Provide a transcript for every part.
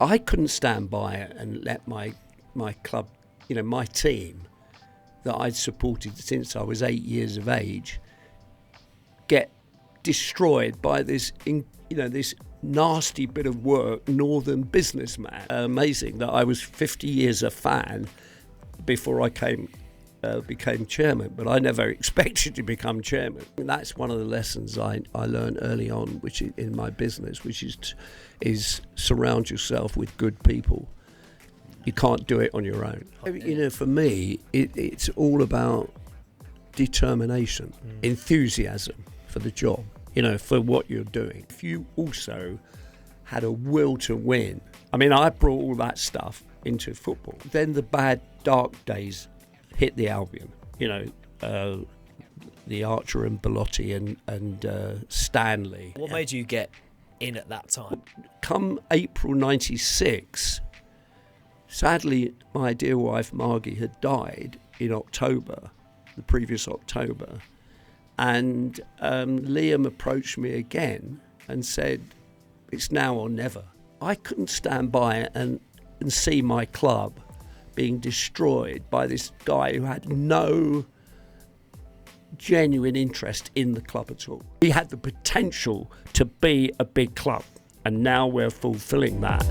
I couldn't stand by it and let my club, my team that I'd supported since I was 8 years of age, get destroyed by this nasty bit of work, northern businessman. Amazing that I was 50 years a fan before I became chairman, but I never expected to become chairman. And that's one of the lessons I learned early on, which in my business, which is surround yourself with good people. You can't do it on your own. For me, it's all about determination, enthusiasm for the job, for what you're doing. If you also had a will to win, I brought all that stuff into football. Then the bad, dark days hit the Albion, the Archer and Belotti and Stanley. What made you get in at that time? Come April 96, sadly, my dear wife Margie had died in October, the previous October, and Liam approached me again and said, it's now or never. I couldn't stand by it and see my club being destroyed by this guy who had no genuine interest in the club at all. He had the potential to be a big club, and now we're fulfilling that.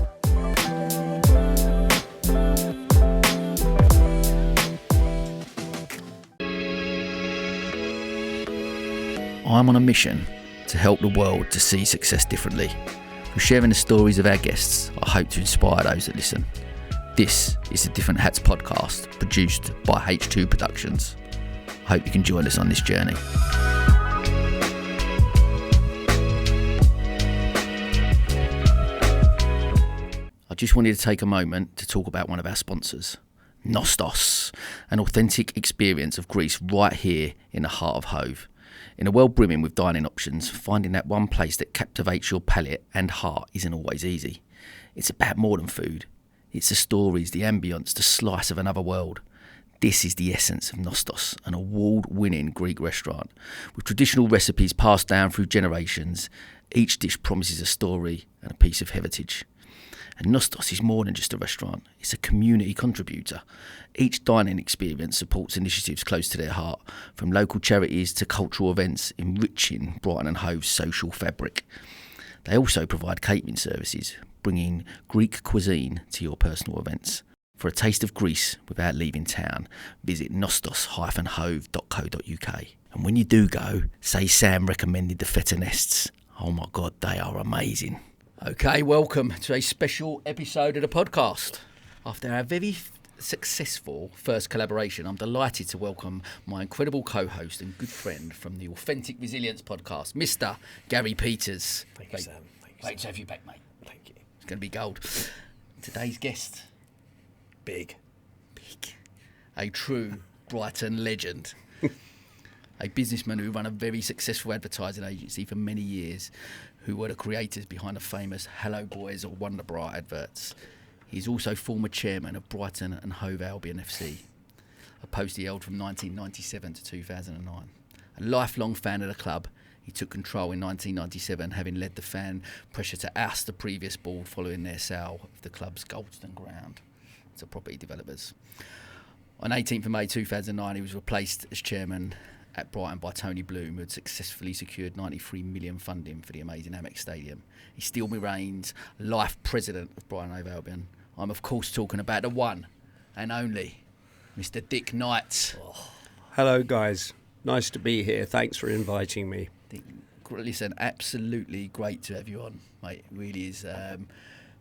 I'm on a mission to help the world to see success differently. Through sharing the stories of our guests, I hope to inspire those that listen. This is the Different Hats podcast, produced by H2 Productions. I hope you can join us on this journey. I just wanted to take a moment to talk about one of our sponsors, Nostos, an authentic experience of Greece right here in the heart of Hove. In a world brimming with dining options, finding that one place that captivates your palate and heart isn't always easy. It's about more than food. It's the stories, the ambience, the slice of another world. This is the essence of Nostos, an award-winning Greek restaurant. With traditional recipes passed down through generations, each dish promises a story and a piece of heritage. And Nostos is more than just a restaurant, it's a community contributor. Each dining experience supports initiatives close to their heart, from local charities to cultural events, enriching Brighton and Hove's social fabric. They also provide catering services, bringing Greek cuisine to your personal events. For a taste of Greece without leaving town, visit nostos-hove.co.uk. And when you do go, say Sam recommended the feta nests. Oh my God, they are amazing. Okay, welcome to a special episode of the podcast. After our very successful first collaboration, I'm delighted to welcome my incredible co-host and good friend from the Authentic Resilience podcast, Mr. Gary Peters. Thank you, Sam. Great to have you back, mate. Thank you. It's going to be gold. Today's guest, Big. a true Brighton legend. A businessman who ran a very successful advertising agency for many years, who were the creators behind the famous Hello Boys or Wonderbra adverts. He's also former chairman of Brighton and Hove Albion F.C, a post he held from 1997 to 2009. A lifelong fan of the club, he took control in 1997, having led the fan pressure to oust the previous board following their sale of the club's Goldston ground to property developers. On 18th of May 2009, he was replaced as chairman at Brighton by Tony Bloom, who had successfully secured 93 million funding for the amazing Amex Stadium. He's still remains life president of Brighton Hove Albion. I'm of course talking about the one and only Mr. Dick Knight. Hello guys, nice to be here. Thanks for inviting me. Dick, listen, absolutely great to have you on, mate. It really is.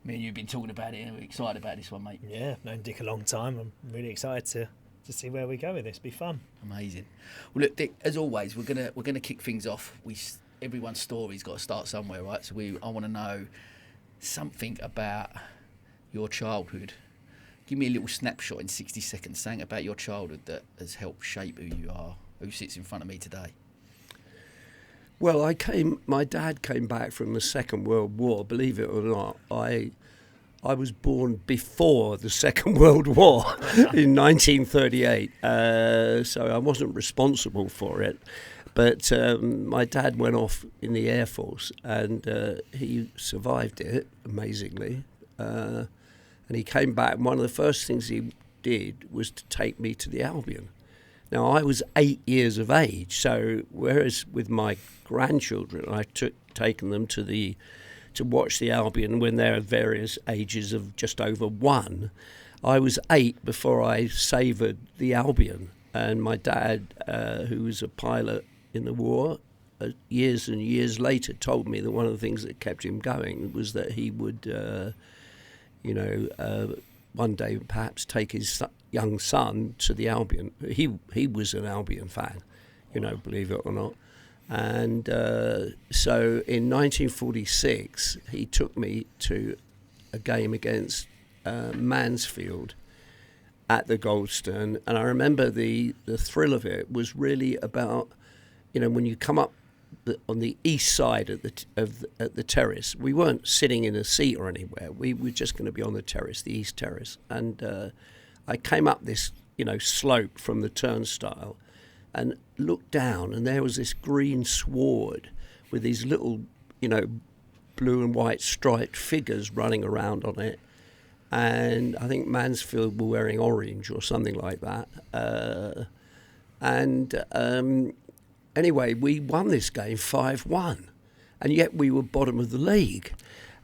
Me and you've been talking about it and we're excited about this one, mate. Yeah, known Dick a long time. I'm really excited to see where we go with this. Be fun. Amazing. Well, look, Dick, as always, we're gonna kick things off. Everyone's story's got to start somewhere, right? So I want to know something about your childhood. Give me a little snapshot in 60 seconds, something about your childhood that has helped shape who you are, who sits in front of me today. Well, my dad came back from the Second World War, believe it or not. I was born before the Second World War in 1938, so I wasn't responsible for it. But my dad went off in the Air Force and he survived it, amazingly. and he came back, and one of the first things he did was to take me to the Albion. Now, I was 8 years of age, so whereas with my grandchildren, I taken them to watch the Albion when they're at various ages of just over 1, I was 8 before I savoured the Albion. And my dad, who was a pilot in the war, years and years later told me that one of the things that kept him going was that he would, one day perhaps take his young son to the Albion. He was an Albion fan, believe it or not. And so in 1946, he took me to a game against Mansfield at the Goldstone, and I remember the thrill of it was really about, when you come up on the east side at the terrace. We weren't sitting in a seat or anywhere. We were just going to be on the terrace, the east terrace. And I came up this, slope from the turnstile and looked down, and there was this green sward with these little, blue and white striped figures running around on it. And I think Mansfield were wearing orange or something like that. Anyway, we won this game 5-1, and yet we were bottom of the league.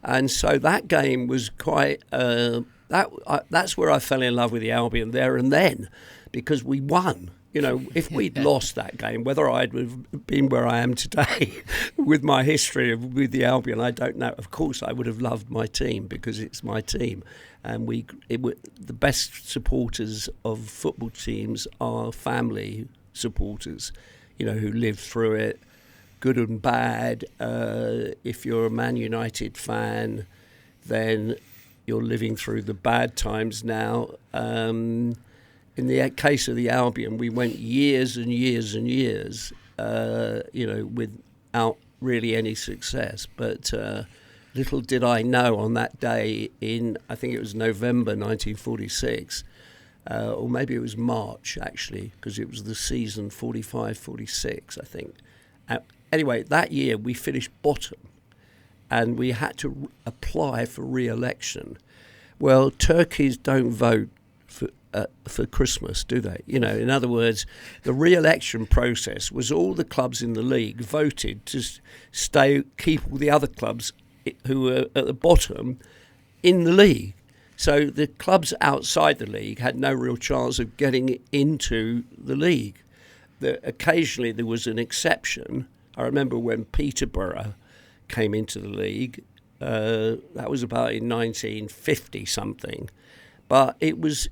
And so that game was quite... that's where I fell in love with the Albion there and then, because we won. If we'd lost that game, whether I'd have been where I am today with my history with the Albion, I don't know. Of course, I would have loved my team because it's my team. And the best supporters of football teams are family supporters, who lived through it, good and bad. If you're a Man United fan, then you're living through the bad times now. In the case of the Albion, we went years and years and years, without really any success. But little did I know on that day I think it was November 1946, or maybe it was March, actually, because it was the season 45-46, I think. Anyway, that year we finished bottom, and we had to apply for re-election. Well, turkeys don't vote for Christmas, do they? In other words, the re-election process was all the clubs in the league voted to keep all the other clubs who were at the bottom in the league. So the clubs outside the league had no real chance of getting into the league. Occasionally there was an exception. I remember when Peterborough came into the league. That was about in 1950 something. But it was,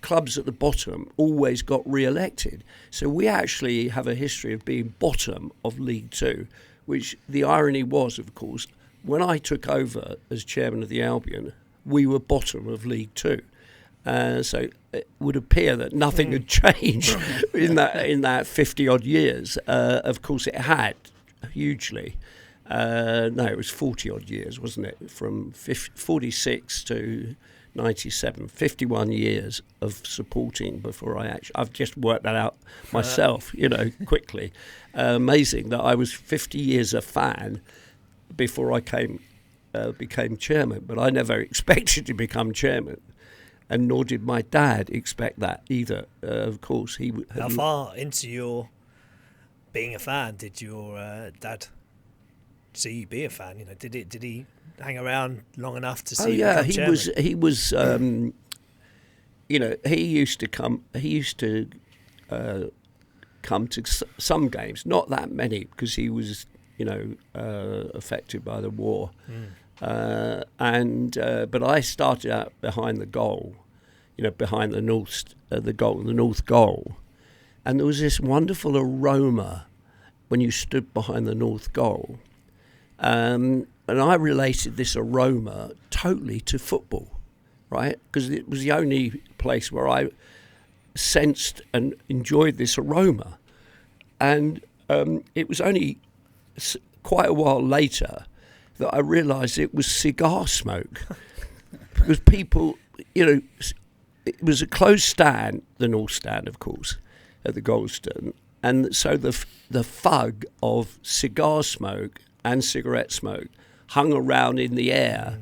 clubs at the bottom always got re-elected. So we actually have a history of being bottom of League Two, which the irony was, of course, when I took over as chairman of the Albion, we were bottom of League Two. So it would appear that nothing had changed in that 50-odd years. Of course, it had hugely. No, it was 40-odd years, wasn't it? From 46 to 97, 51 years of supporting before I've just worked that out myself, quickly. Amazing that I was 50 years a fan before I became chairman, but I never expected to become chairman, and nor did my dad expect that either. Of course, How far into your being a fan did your dad see you be a fan? Did he hang around long enough to see you become chairman? He was he used to come to some games, not that many, because he was affected by the war. But I started out behind the goal, behind the north goal, and there was this wonderful aroma when you stood behind the north goal. And I related this aroma totally to football, right? Because it was the only place where I sensed and enjoyed this aroma. And it was only quite a while later that I realised it was cigar smoke. Because people, it was a closed stand, the North Stand, of course, at the Goldstone. And so the fug of cigar smoke and cigarette smoke hung around in the air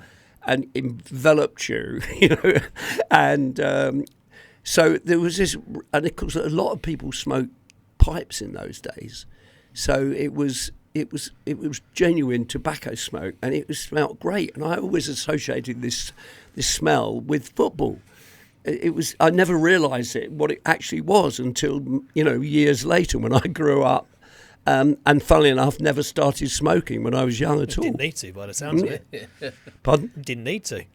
and enveloped you, and so there was this, and of course a lot of people smoked pipes in those days, so it was genuine tobacco smoke, and it smelled great, and I always associated this smell with football. I never realised what it actually was until years later when I grew up. And funnily enough, never started smoking when I was young at all. Didn't need to, by the sounds of it. Pardon? Didn't need to.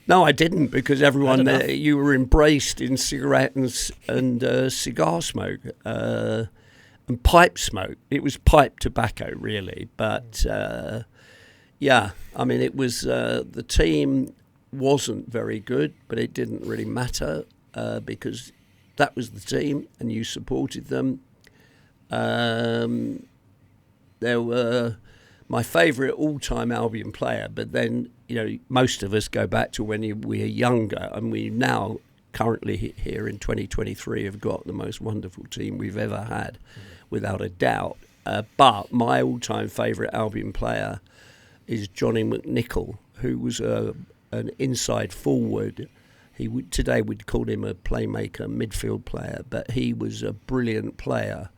No, I didn't, because everyone there, you were embraced in cigarette and cigar smoke and pipe smoke. It was pipe tobacco, really. But it was the team wasn't very good, but it didn't really matter because that was the team, and you supported them. There were my favourite all-time Albion player, but then most of us go back to when we were younger, and we now currently here in 2023 have got the most wonderful team we've ever had, without a doubt. But my all-time favourite Albion player is Johnny McNichol, who was an inside forward. Today we'd call him a playmaker, midfield player, but he was a brilliant player.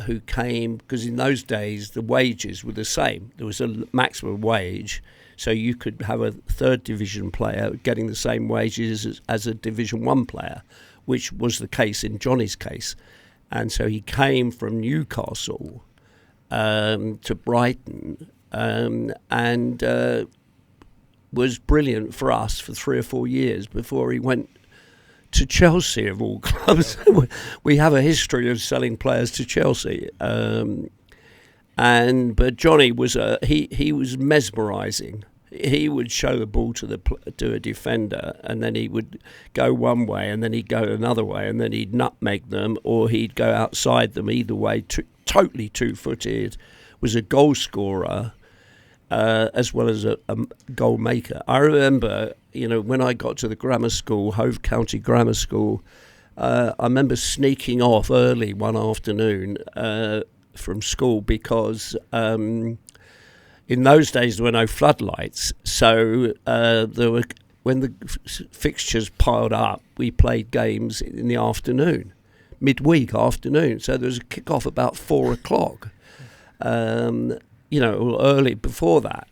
Who came, because in those days the wages were the same. There was a maximum wage, so you could have a third division player getting the same wages as a Division 1 player, which was the case in Johnny's case. And so he came from Newcastle to Brighton and was brilliant for us for 3 or 4 years before he went to Chelsea, of all clubs. We have a history of selling players to Chelsea, but Johnny was he was mesmerising. He would show the ball to a defender, and then he would go one way, and then he'd go another way, and then he'd nutmeg them, or he'd go outside them. Either way, totally two-footed. Was a goal scorer. As well as a goal maker. I remember, when I got to the grammar school, Hove County Grammar School, I remember sneaking off early one afternoon from school because in those days there were no floodlights. So when the fixtures piled up, we played games in the afternoon, midweek afternoon. So there was a kick-off about 4 o'clock. Early before that,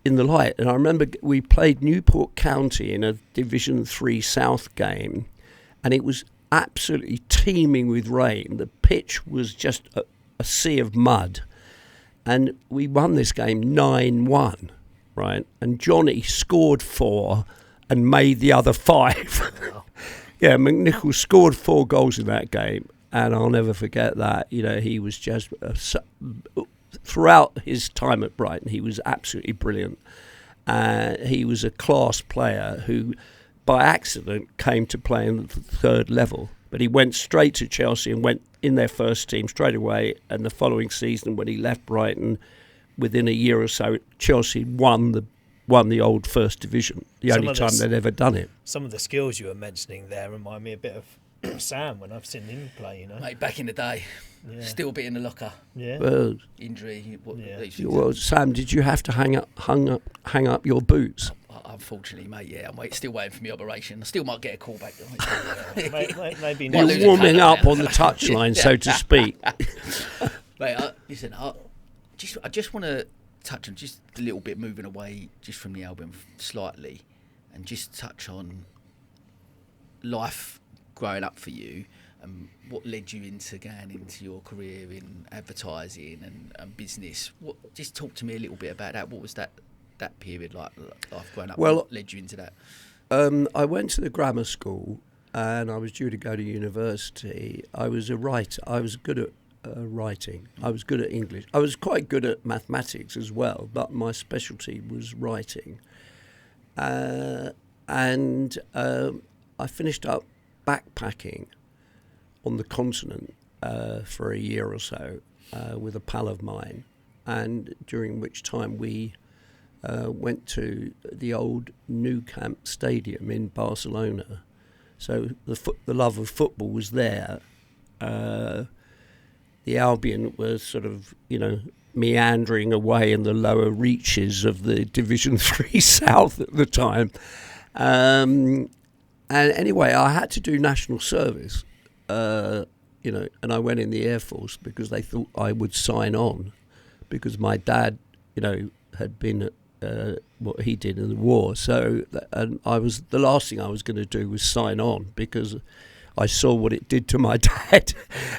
in the light. And I remember we played Newport County in a Division 3 South game, and it was absolutely teeming with rain. The pitch was just a sea of mud. And we won this game 9-1, right? And Johnny scored 4 and made the other 5. Yeah, McNichol scored 4 goals in that game, and I'll never forget that. He was just... throughout his time at Brighton, he was absolutely brilliant. He was a class player who, by accident, came to play in the third level. But he went straight to Chelsea and went in their first team straight away. And the following season, when he left Brighton, within a year or so, Chelsea won the old First Division. The only time they'd ever done it. Some of the skills you were mentioning there remind me a bit of Sam when I've seen him play. Mate, back in the day. Yeah. Still a bit in the locker. Yeah. Well, injury. Well, Sam, did you have to hang up your boots? Unfortunately, mate. Yeah, I'm still waiting for my operation. I still might get a call back. Maybe you're warming up on the touchline, so to speak. Mate, listen. I just want to touch on just a little bit, moving away just from the album slightly, and just touch on life growing up for you. What led you into going into your career in advertising and business? Just talk to me a little bit about that. What was that period like life growing up? Well, what led you into that? I went to the grammar school and I was due to go to university. I was a writer. I was good at writing. I was good at English. I was quite good at mathematics as well, but my specialty was writing. And I finished up backpacking on the continent for a year or so with a pal of mine, and during which time we went to the old Nou Camp Stadium in Barcelona. So the love of football was there. The Albion was sort of, meandering away in the lower reaches of the Division 3 South at the time. And anyway, I had to do national service, and I went in the Air Force because they thought I would sign on, because my dad, had been what he did in the war. So, and the last thing I was going to do was sign on, because I saw what it did to my dad.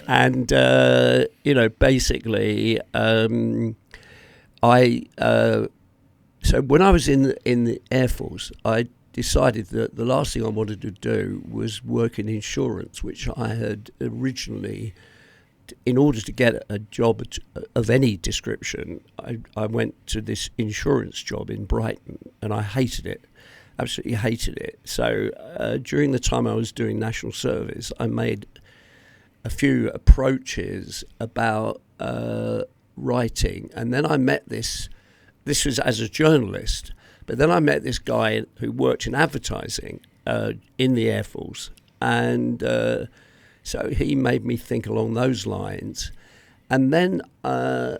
And, basically, so when I was in the Air Force, I decided that the last thing I wanted to do was work in insurance, which I had originally, in order to get a job of any description, I went to this insurance job in Brighton, and I hated it, absolutely hated it. So during the time I was doing national service, I made a few approaches about writing, and then I met this was as a journalist, but then I met this guy who worked in advertising in the Air Force, and so he made me think along those lines. And then I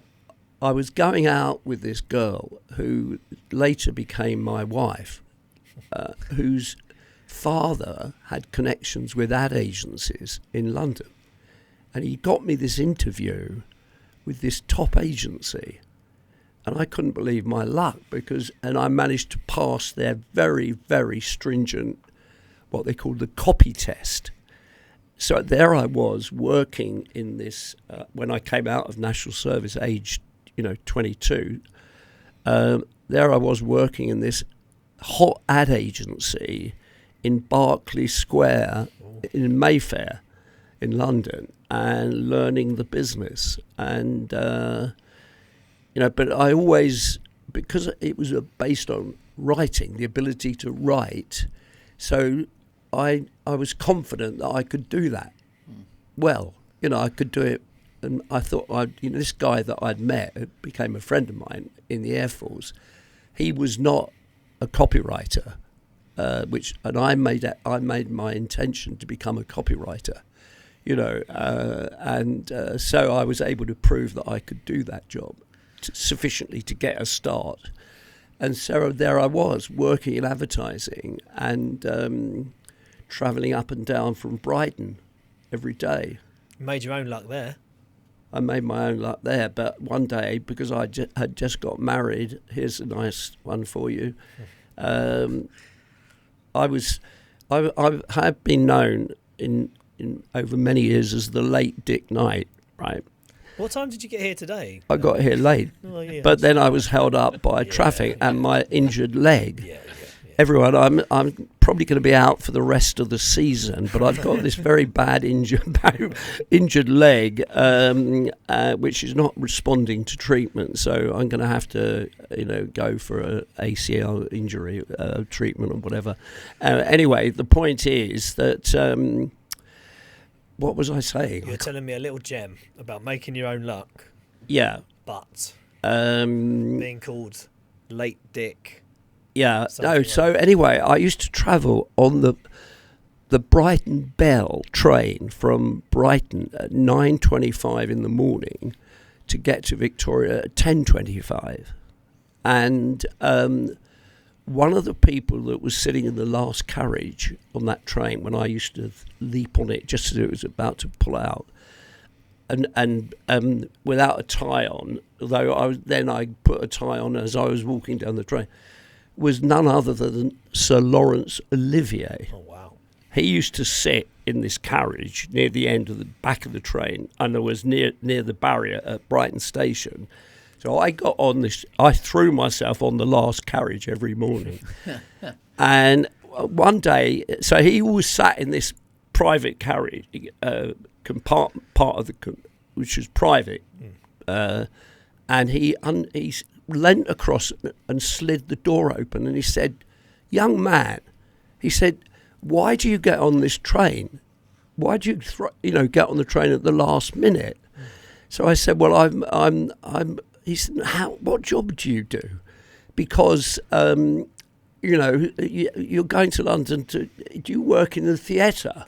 was going out with this girl who later became my wife, whose father had connections with ad agencies in London. And he got me this interview with this top agency. And I couldn't believe my luck, and I managed to pass their very, very stringent, what they call the copy test. So there I was working in this, when I came out of national service, aged 22, there I was working in this hot ad agency in Berkeley Square in Mayfair in London, and learning the business. And, but I always, because it was based on writing, the ability to write, so I was confident that I could do that well. I could do it. And I thought, this guy that I'd met, who became a friend of mine in the Air Force, he was not a copywriter, and I made my intention to become a copywriter, so I was able to prove that I could do that job sufficiently to get a start. And so there I was working in advertising and travelling up and down from Brighton every day. You made your own luck there. I made my own luck there, but one day, because I had just got married, here's a nice one for you. I have been known in over many years as the late Dick Knight, right? What time did you get here today? I got here late, but then I was held up by traffic and my injured leg. Yeah. Everyone, I'm probably going to be out for the rest of the season, but I've got this very bad injured leg, which is not responding to treatment. So I'm going to have to, go for a ACL injury treatment or whatever. Anyway, the point is that. What was I saying? You were telling me a little gem about making your own luck. Yeah. But being called Late Dick. Yeah. No. So anyway, I used to travel on the Brighton Bell train from Brighton at 9:25 in the morning to get to Victoria at 10:25, and one of the people that was sitting in the last carriage on that train when I used to leap on it just as it was about to pull out, and without a tie on, although I put a tie on as I was walking down the train, was none other than Sir Laurence Olivier. Oh wow! He used to sit in this carriage near the end of the back of the train, and it was near the barrier at Brighton Station. So I got on this. I threw myself on the last carriage every morning, and one day, so he always sat in this private carriage compartment, part of which was private, and he leant across and slid the door open, and he said, "Young man," he said, "why do you get on this train? Why do you get on the train at the last minute?" So I said, "Well, I'm." He said, "What job do you do? Because you're going to London do you work in the theatre?"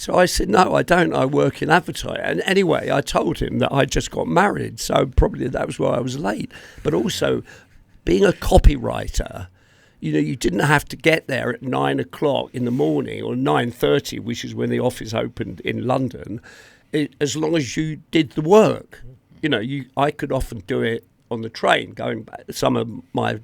So I said, no, I don't. I work in advertising. And anyway, I told him that I just got married, so probably that was why I was late. But also, being a copywriter, you didn't have to get there at 9 o'clock in the morning or 9:30, which is when the office opened in London, as long as you did the work. I could often do it on the train, going back. Some of my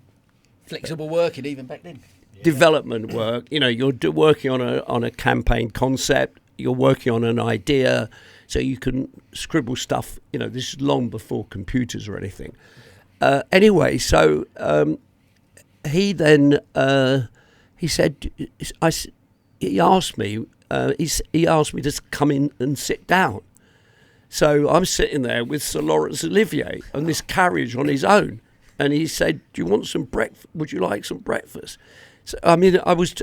flexible working even back then. Development work, you're working on a campaign concept, you're working on an idea, so you can scribble stuff. This is long before computers or anything. Anyway, so he then he said, he asked me to come in and sit down. So I'm sitting there with Sir Laurence Olivier on this carriage on his own, and he said, "Do you want some breakfast? Would you like some breakfast?" So,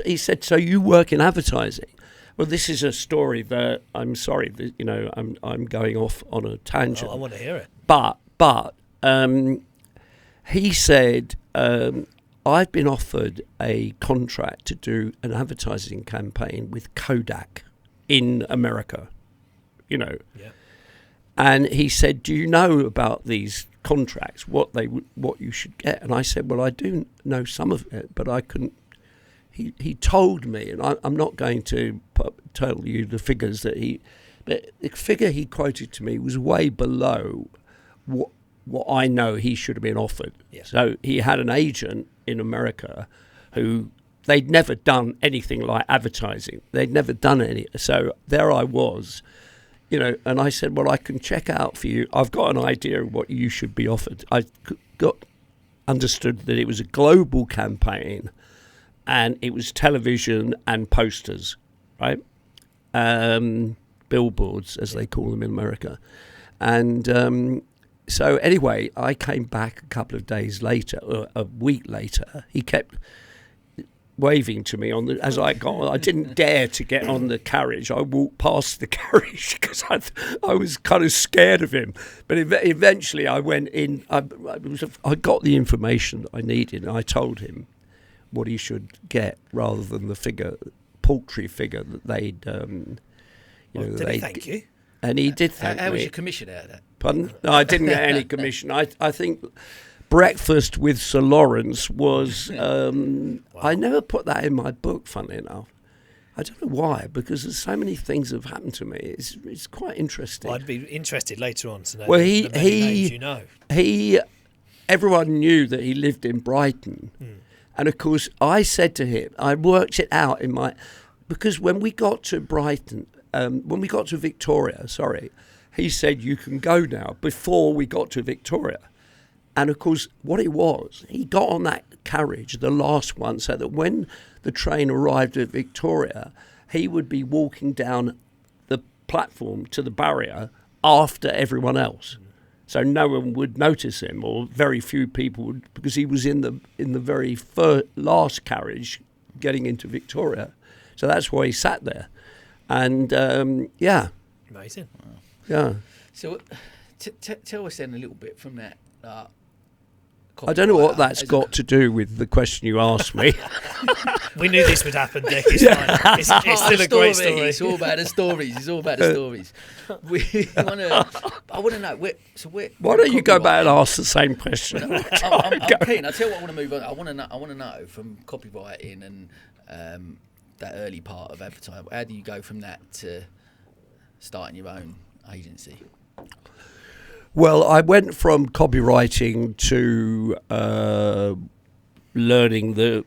he said, "So you work in advertising?" Well, this is a story that I'm sorry, I'm going off on a tangent. I want to hear it. But he said, I've been offered a contract to do an advertising campaign with Kodak in America, Yeah. And he said, "Do you know about these contracts? What you should get?" And I said, "Well, I do know some of it, but I couldn't." He told me, and I'm not going to tell you the figures but the figure he quoted to me was way below what I know he should have been offered. Yeah. So he had an agent in America who they'd never done anything like advertising. They'd never done any. So there I was, and I said, "Well, I can check out for you. I've got an idea of what you should be offered." I understood that it was a global campaign, and it was television and posters, right? Billboards, as they call them in America. And so anyway, I came back a couple of days later, or a week later. He kept waving to me as I got on. I didn't dare to get on the carriage. I walked past the carriage because I was kind of scared of him. But eventually I went in. I got the information that I needed, and I told him what he should get rather than the paltry figure that they'd, did he thank you? And he did thank me. How was your commission out of that? Pardon? No, I didn't get any commission. I think breakfast with Sir Laurence was, Wow. I never put that in my book, funnily enough. I don't know why, because there's so many things have happened to me. It's quite interesting. Well, I'd be interested later on to know the many names you know. Everyone knew that he lived in Brighton. And of course, I said to him, I worked it out because when we got to Victoria, he said, "You can go now," before we got to Victoria. And of course, what it was, he got on that carriage, the last one, so that when the train arrived at Victoria, he would be walking down the platform to the barrier after everyone else. So no one would notice him, or very few people would, because he was in the very last carriage getting into Victoria. So that's why he sat there. And yeah. Amazing. Wow. Yeah. So tell us then a little bit from that. I don't know what that's got to do with the question you asked me. We knew this would happen, Dick. It's fine. It's still a great story. It's all about the stories. It's all about the stories. I want to know. Why don't you go back and ask the same question? I'm keen. I tell you what I want to move on. I want to know from copywriting and that early part of advertising. How do you go from that to starting your own agency? Well, I went from copywriting to learning the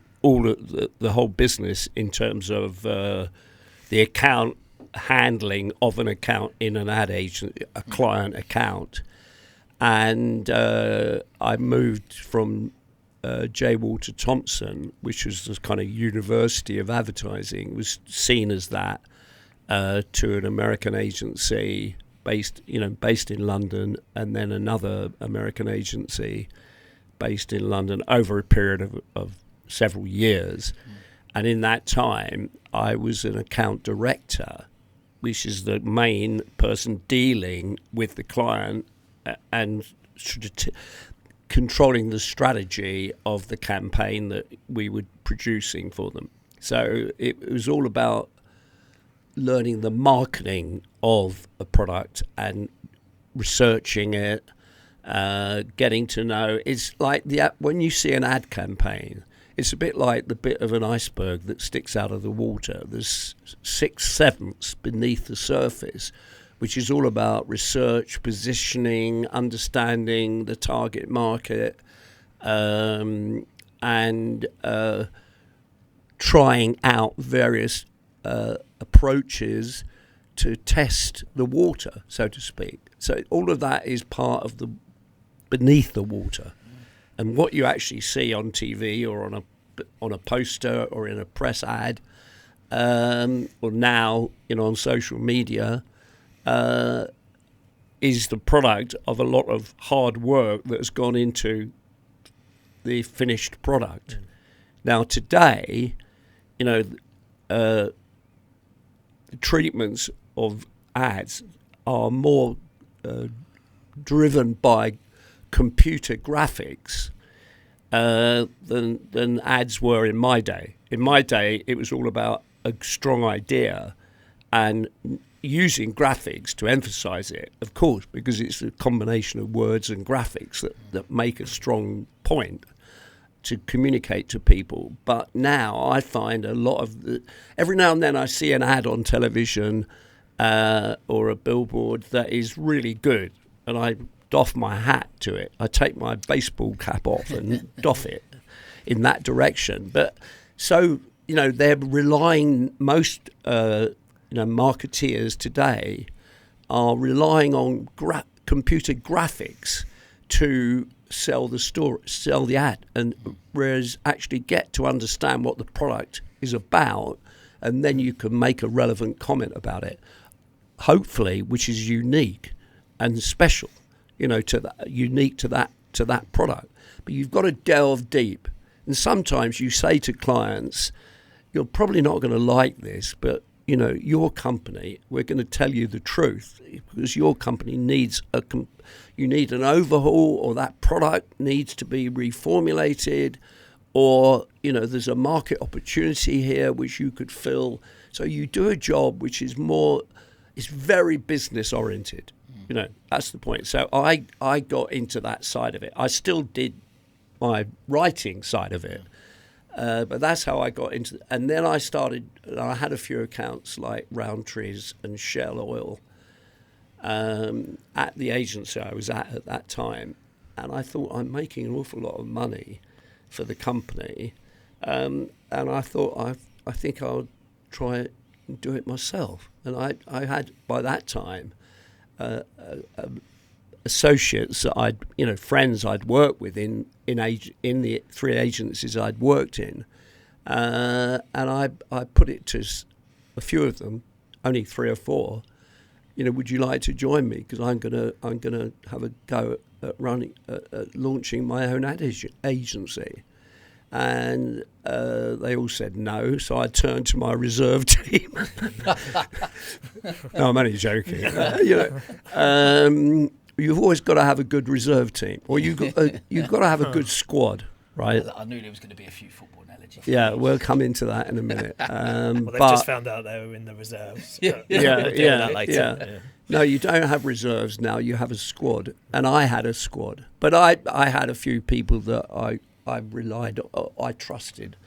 whole business in terms of the account handling of an account in an ad agent, a client account, and I moved from J. Walter Thompson, which was the kind of university of advertising, was seen as that, to an American agency based in London, and then another American agency based in London over a period of several years. And in that time, I was an account director, which is the main person dealing with the client and controlling the strategy of the campaign that we were producing for them. So it was all about learning the marketing of a product and researching it, getting to know. It's like when you see an ad campaign, it's a bit like the bit of an iceberg that sticks out of the water. There's 6/7 beneath the surface, which is all about research, positioning, understanding the target market, and trying out various approaches to test the water, so to speak. So all of that is part of the beneath the water. And what you actually see on TV or on a poster or in a press ad, or now on social media, is the product of a lot of hard work that has gone into the finished product. Now today, the treatments of ads are more driven by computer graphics than ads were in my day. In my day, it was all about a strong idea and using graphics to emphasize it, of course, because it's a combination of words and graphics that make a strong point to communicate to people. But now I find a lot of every now and then I see an ad on television or a billboard that is really good, and I doff my hat to it. I take my baseball cap off and doff it in that direction. But so they're relying, most marketeers today are relying on computer graphics to sell the ad, and whereas actually get to understand what the product is about, and then you can make a relevant comment about it, hopefully, which is unique and special, unique to that product. But you've got to delve deep, and sometimes you say to clients, "You're probably not going to like this, but your company, we're going to tell you the truth, because your company needs you need an overhaul, or that product needs to be reformulated, or there's a market opportunity here which you could fill." So you do a job which is very business oriented. That's the point. So I got into that side of it. I still did my writing side of it. But that's how I got into it. And then I had a few accounts like Roundtree's and Shell Oil at the agency I was at that time. And I thought, I'm making an awful lot of money for the company. And I thought, I think I'll try and do it myself. And I had, by that time, associates that friends I'd worked with in the 3 agencies I'd worked in, and I put it to a few of them, only 3 or 4. Would you like to join me? Because I'm gonna have a go at launching my own ad agency. And they all said no, so I turned to my reserve team. No, I'm only joking. You've always got to have a good reserve team, or you've got to have a good squad, right? I knew there was going to be a few football analogies. Yeah, we'll come into that in a minute. Well, they've just found out they were in the reserves. Yeah. No, you don't have reserves now. You have a squad, and I had a squad, but I had a few people that I relied on, I trusted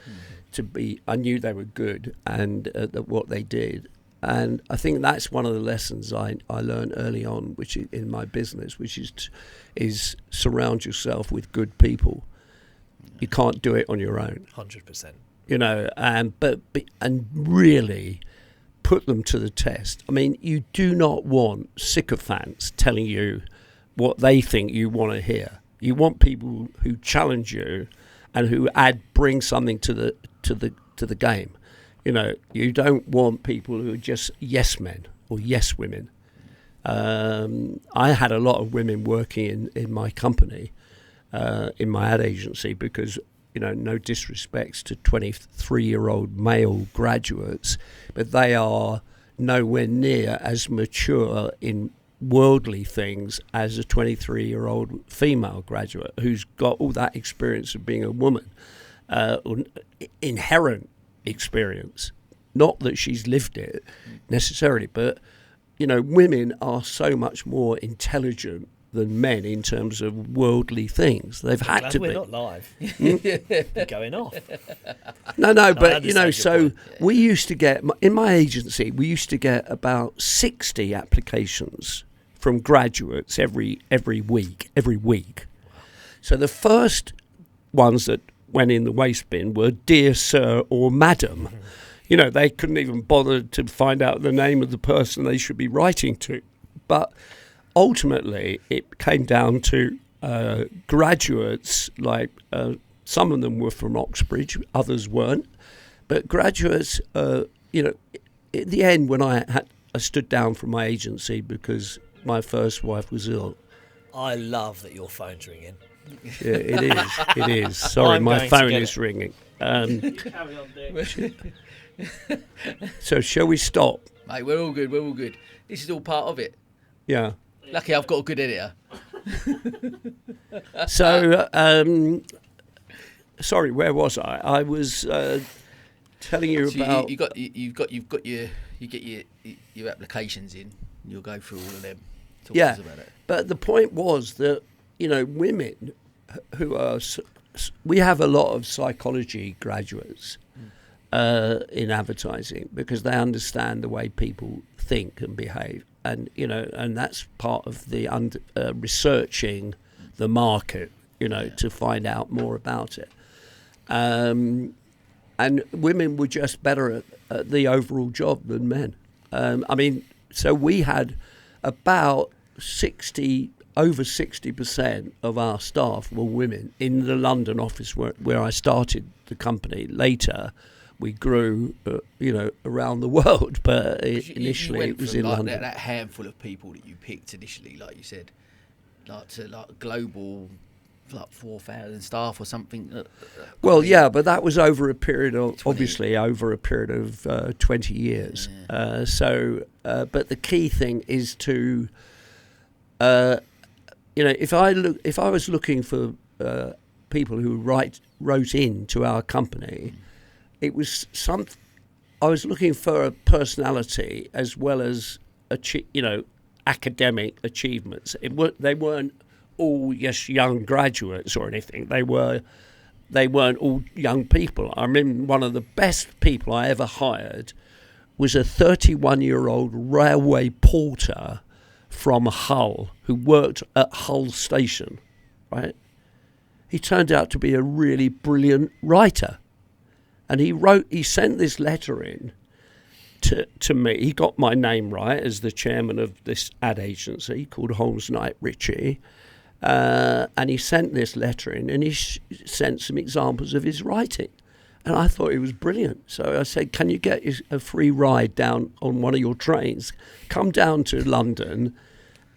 to be. I knew they were good and what they did. And I think that's one of the lessons I learned early on, which is in my business, which is surround yourself with good people. You can't do it on your own. 100%. And really put them to the test. I mean, you do not want sycophants telling you what they think you want to hear. You want people who challenge you and who bring something to the game. You don't want people who are just yes men or yes women. I had a lot of women working in my company, in my ad agency, because, no disrespects to 23-year-old male graduates, but they are nowhere near as mature in worldly things as a 23-year-old female graduate who's got all that experience of being a woman, inherent experience, not that she's lived it necessarily, but women are so much more intelligent than men in terms of worldly things. They've had to be. We're not live. You're going off. No, but so we used to get in my agency. We used to get about 60 applications from graduates every week. So the first ones that went in the waste bin were dear sir or madam. They couldn't even bother to find out the name of the person they should be writing to. But ultimately, it came down to graduates, like some of them were from Oxbridge, others weren't. But graduates, at the end, when I stood down from my agency because my first wife was ill. I love that your phone's ringing. Yeah, it is. Sorry, my phone is ringing. Carry on, Dick. So shall we stop? Mate, we're all good. This is all part of it. Yeah. Lucky I've got a good editor. So, sorry, where was I? I was telling you about. You get your applications in. You'll go through all of them. Talk to us about it. But the point was that women who are. We have a lot of psychology graduates in advertising because they understand the way people think and behave, and and that's part of the researching the market, to find out more about it. And women were just better at the overall job than men. So we had about over 60% of our staff were women in the London office where I started the company. Later, we grew, around the world, but initially it was in London. That handful of people that you picked initially, like you said, like global, like 4,000 staff or something. Well, yeah, but that was over a period of 20 years. Yeah. But the key thing is to. If I was looking for people who wrote in to our company, it was I was looking for a personality as well as academic achievements. They weren't all just young graduates or anything. They weren't all young people. I remember one of the best people I ever hired was a 31-year-old railway porter from Hull who worked at Hull Station, right? He turned out to be a really brilliant writer. And he sent this letter in to me. He got my name right as the chairman of this ad agency called Holmes Knight Ritchie. And he sent this letter in and he sent some examples of his writing. And I thought it was brilliant. So I said, can you get a free ride down on one of your trains? Come down to London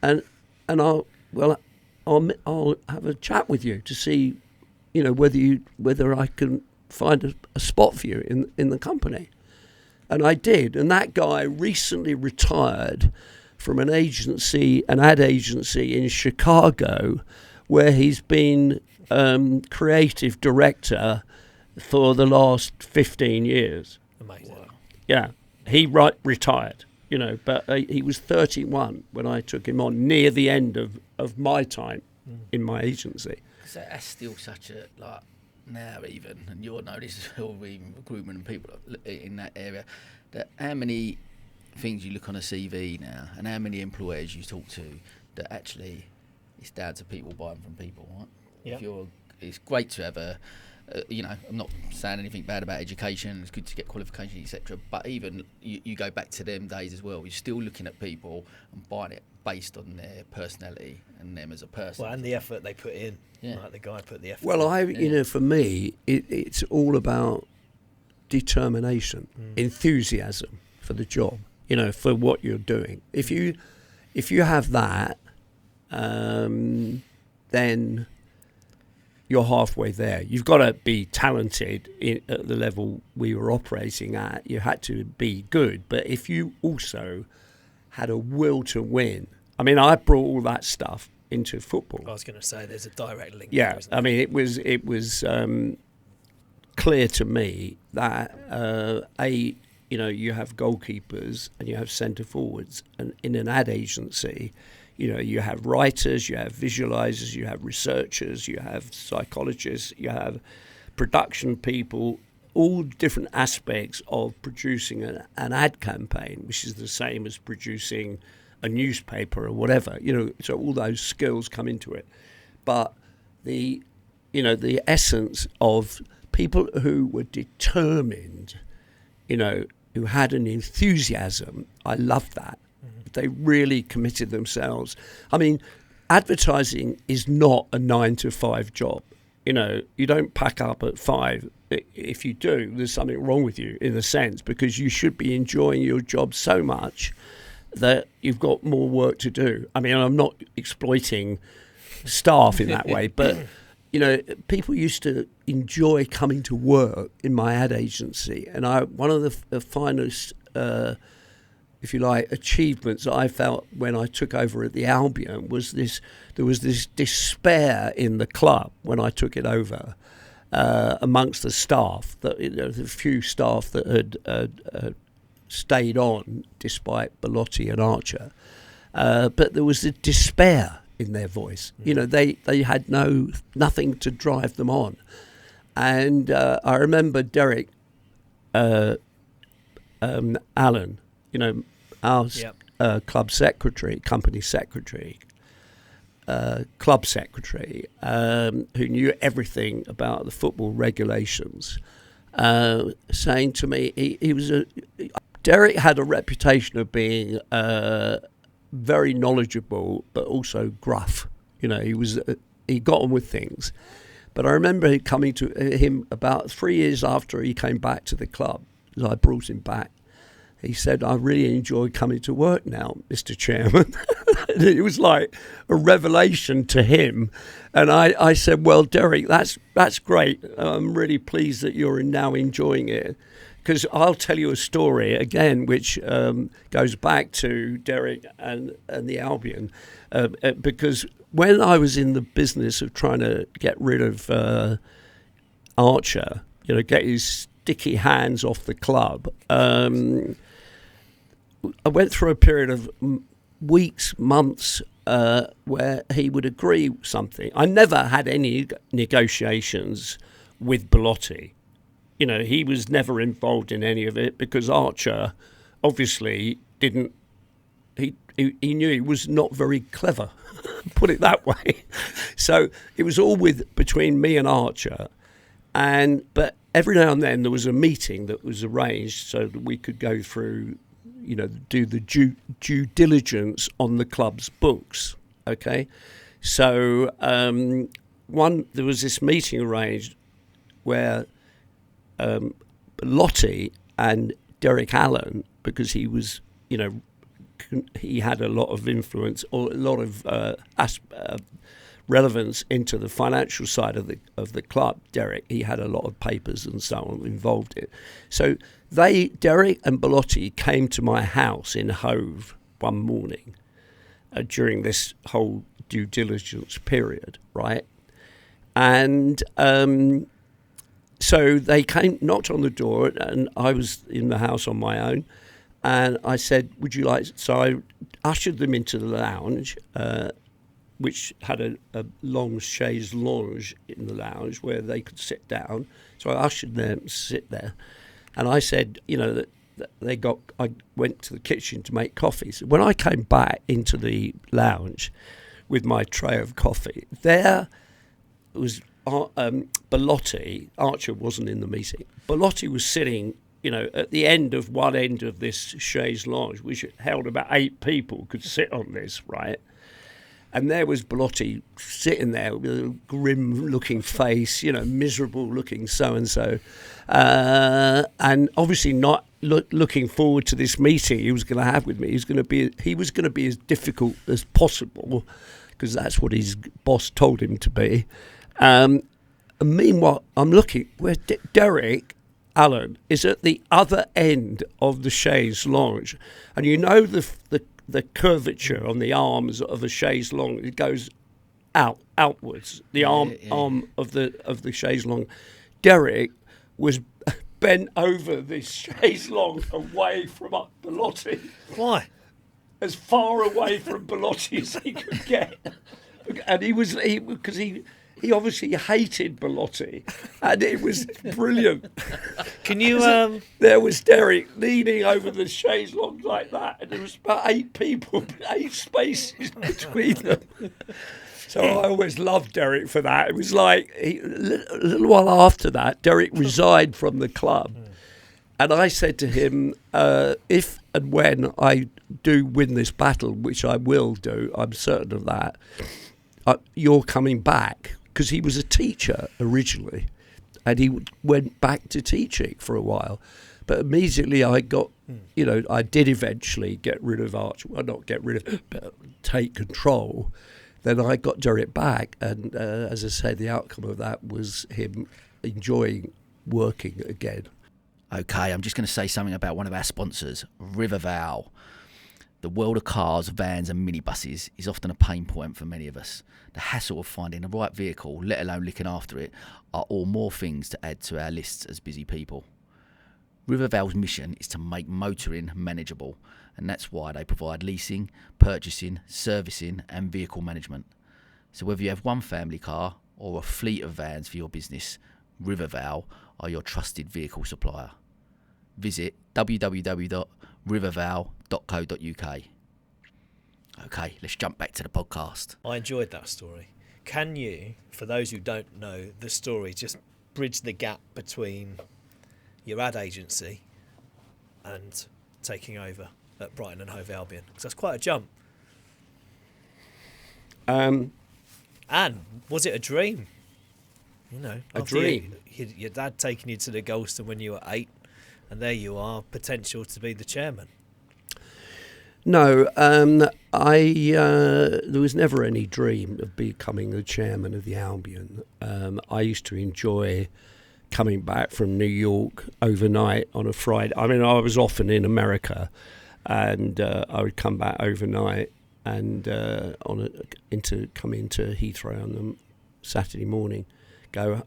and I'll have a chat with you to see, whether I can find a spot for you in the company. And I did. And that guy recently retired from an ad agency in Chicago, where he's been creative director for the last 15 years. Amazing. Wow. Yeah, he retired, but he was 31 when I took him on, near the end of my time in my agency. So that's still such a, now even, and you'll know this is all even recruitment and people in that area, that how many things you look on a CV now and how many employers you talk to that actually it's down to people buying from people, right? Yeah. It's great to have I'm not saying anything bad about education, it's good to get qualifications, etc. But even you go back to them days as well, you're still looking at people and buying it based on their personality and them as a person. Well, and the effort they put in. Yeah. Like the guy put the effort in. For me, it's all about determination, enthusiasm for the job, for what you're doing. If you have that, then you're halfway there. You've got to be talented at the level we were operating at. You had to be good. But if you also had a will to win, I brought all that stuff into football. I was going to say there's a direct link. Yeah, there, isn't there? it was clear to me that you have goalkeepers and you have centre forwards, and in an ad agency, you have writers, you have visualizers, you have researchers, you have psychologists, you have production people, all different aspects of producing an ad campaign, which is the same as producing a newspaper or whatever, so all those skills come into it. But the essence of people who were determined, who had an enthusiasm, I loved that. They really committed themselves. I mean, advertising is not a 9-to-5 job. You don't pack up at 5. If you do, there's something wrong with you, in a sense, because you should be enjoying your job so much that you've got more work to do. I mean, I'm not exploiting staff in that way, but people used to enjoy coming to work in my ad agency, and one of the finest, if you like, achievements that I felt when I took over at the Albion was there was this despair in the club when I took it over, amongst the staff, that the few staff that had stayed on despite Belotti and Archer, but there was a despair in their voice. They had nothing to drive them on. And I remember Derek Allen, our club secretary, company secretary, club secretary, who knew everything about the football regulations, saying to me, Derek had a reputation of being very knowledgeable, but also gruff. He got on with things. But I remember coming to him about 3 years after he came back to the club, as I brought him back. He said, "I really enjoy coming to work now, Mr. Chairman." It was like a revelation to him. And I said, "Well, Derek, that's great. I'm really pleased that you're now enjoying it." Because I'll tell you a story, again, which goes back to Derek and the Albion. Because when I was in the business of trying to get rid of Archer, get his sticky hands off the club, I went through a period of weeks, months, where he would agree something. I never had any negotiations with Belotti. He was never involved in any of it because Archer obviously didn't. He knew he was not very clever, put it that way. So it was all between me and Archer, but every now and then there was a meeting that was arranged so that we could go through, do the due diligence on the club's books. Okay, so there was this meeting arranged where Belotti and Derek Allen, because he was, he had a lot of influence or a lot of relevance into the financial side of the club. Derek, he had a lot of papers and so on involved in it. So Derek and Belotti came to my house in Hove one morning during this whole due diligence period, right? And so they came, knocked on the door, and I was in the house on my own. And I said, "Would you like?" So I ushered them into the lounge, which had a long chaise lounge in the lounge where they could sit down. So I ushered them to sit there, and I said, that I went to the kitchen to make coffee. So when I came back into the lounge with my tray of coffee, there was Belotti. Archer wasn't in the meeting. Belotti was sitting, at the end of one end of this chaise lounge, which held about 8 people could sit on this, right? And there was Belotti sitting there with a grim-looking face, miserable-looking so-and-so, and obviously not looking forward to this meeting he was going to have with me. He was going to be as difficult as possible, because that's what his boss told him to be. And meanwhile, I'm looking where Derek Allen is at the other end of the chaise lounge, and the curvature on the arms of a chaise lounge, it goes outwards. The arm of the chaise lounge. Derek was bent over this chaise longue away from Bellotti. Why? As far away from Bellotti as he could get. And because he obviously hated Bellotti, and it was brilliant. Can you? There was Derek leaning over the chaise longue like that, and there was about 8 people, 8 spaces between them. So I always loved Derek for that. It was like a little while after that, Derek resigned from the club, and I said to him, "If and when I do win this battle, which I will do, I'm certain of that, you're coming back." Because he was a teacher originally, and he went back to teaching for a while. But immediately I got, I did eventually get rid of Arch. Well, not get rid of, but take control. Then I got Derek back, and as I say, the outcome of that was him enjoying working again. Okay, I'm just going to say something about one of our sponsors, Riverval. The world of cars, vans and minibuses is often a pain point for many of us. The hassle of finding the right vehicle, let alone looking after it, are all more things to add to our lists as busy people. Riverval's mission is to make motoring manageable, and that's why they provide leasing, purchasing, servicing and vehicle management. So whether you have one family car or a fleet of vans for your business, Riverval are your trusted vehicle supplier. Visit www.riverval.co.uk. Okay, let's jump back to the podcast. I enjoyed that story. Can you, for those who don't know the story, just bridge the gap between your ad agency and taking over at Brighton and Hove Albion? Because that's quite a jump. And was it a dream? A dream. Your dad taking you to the Golston when you were 8, and there you are, potential to be the chairman. No, there was never any dream of becoming the chairman of the Albion. I used to enjoy coming back from New York overnight on a Friday. I mean, I was often in America, and I would come back overnight and come into Heathrow on the Saturday morning.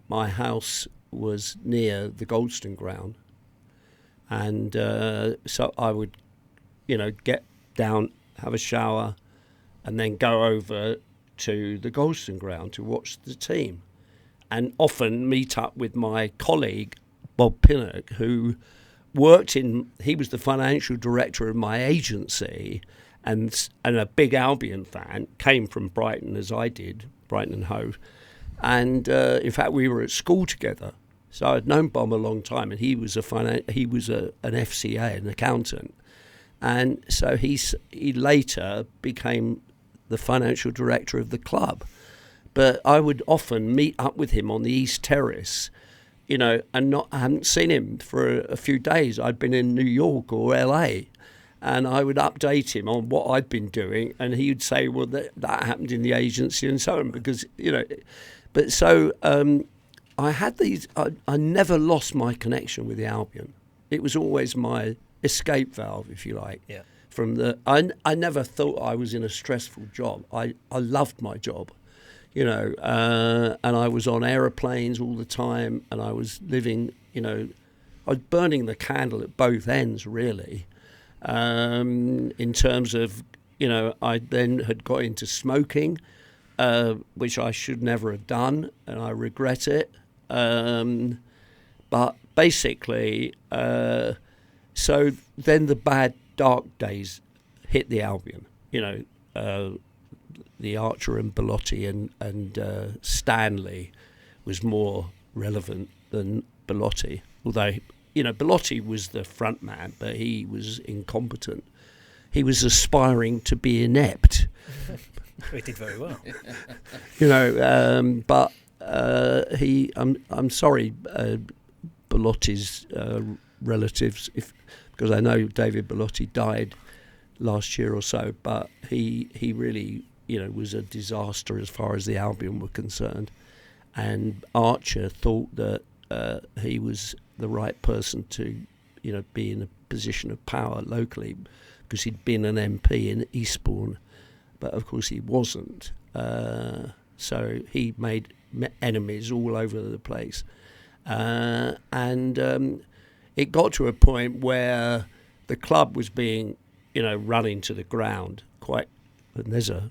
My house was near the Golston ground, and so I would, get down, have a shower, and then go over to the Golston ground to watch the team, and often meet up with my colleague Bob Pinnock, who he was the financial director of my agency, and a big Albion fan, came from Brighton as I did, Brighton and Hove, and in fact we were at school together. So I'd known Bob a long time, and he was an FCA, an accountant. And so he later became the financial director of the club. But I would often meet up with him on the East Terrace, and I hadn't seen him for a few days. I'd been in New York or LA, and I would update him on what I'd been doing, and he would say, well, that happened in the agency and so on, because, But so I had these, I never lost my connection with the Albion. It was always my escape valve, if you like. Yeah. I never thought I was in a stressful job. I loved my job, and I was on aeroplanes all the time, and I was living, I was burning the candle at both ends, really, in terms of, I then had got into smoking, which I should never have done, and I regret it. But basically, so then the bad, dark days hit the Albion. The Archer and Bellotti and Stanley was more relevant than Bellotti. Although, Bellotti was the front man, but he was incompetent. He was aspiring to be inept. He did very well. But I'm sorry, Bellotti's relatives, because I know David Bellotti died last year or so, but he really, was a disaster as far as the Albion were concerned. And Archer thought that he was the right person to, be in a position of power locally, because he'd been an MP in Eastbourne, but of course he wasn't. So he made enemies all over the place. And it got to a point where the club was being, run into the ground quite. And there's a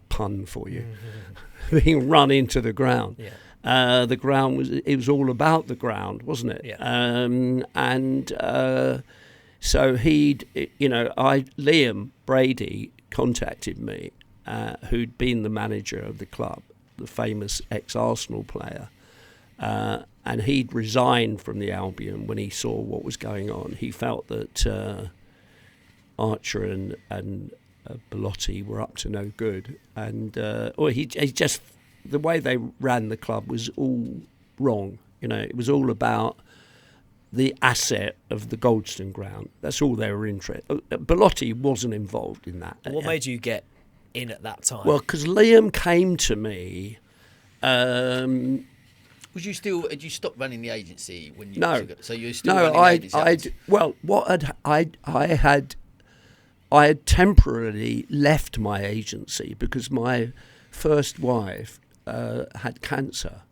pun for you, being run into the ground. Yeah. The ground was all about the ground, wasn't it? Yeah. So Liam Brady contacted me, who'd been the manager of the club, the famous ex-Arsenal player, and he'd resigned from the Albion when he saw what was going on. He felt that Archer and Bellotti were up to no good, and he just, the way they ran the club was all wrong. It was all about the asset of the Goldstone ground. That's all they were interested. Bellotti wasn't involved in that. What made you get in at that time? Well, because Liam came to me. Was you still? Had you stopped running the agency when you? No. So you were still running the agency. I had temporarily left my agency because my first wife had cancer,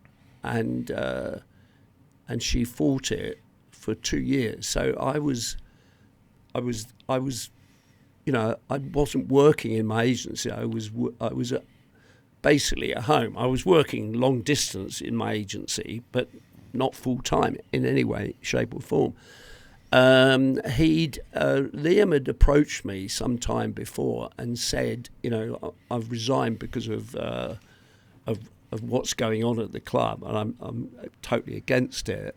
and she fought it for 2 years. So I wasn't working in my agency. I was basically at home. I was working long distance in my agency, but not full time in any way, shape or form. Liam had approached me some time before and said, I've resigned because of what's going on at the club, and I'm totally against it.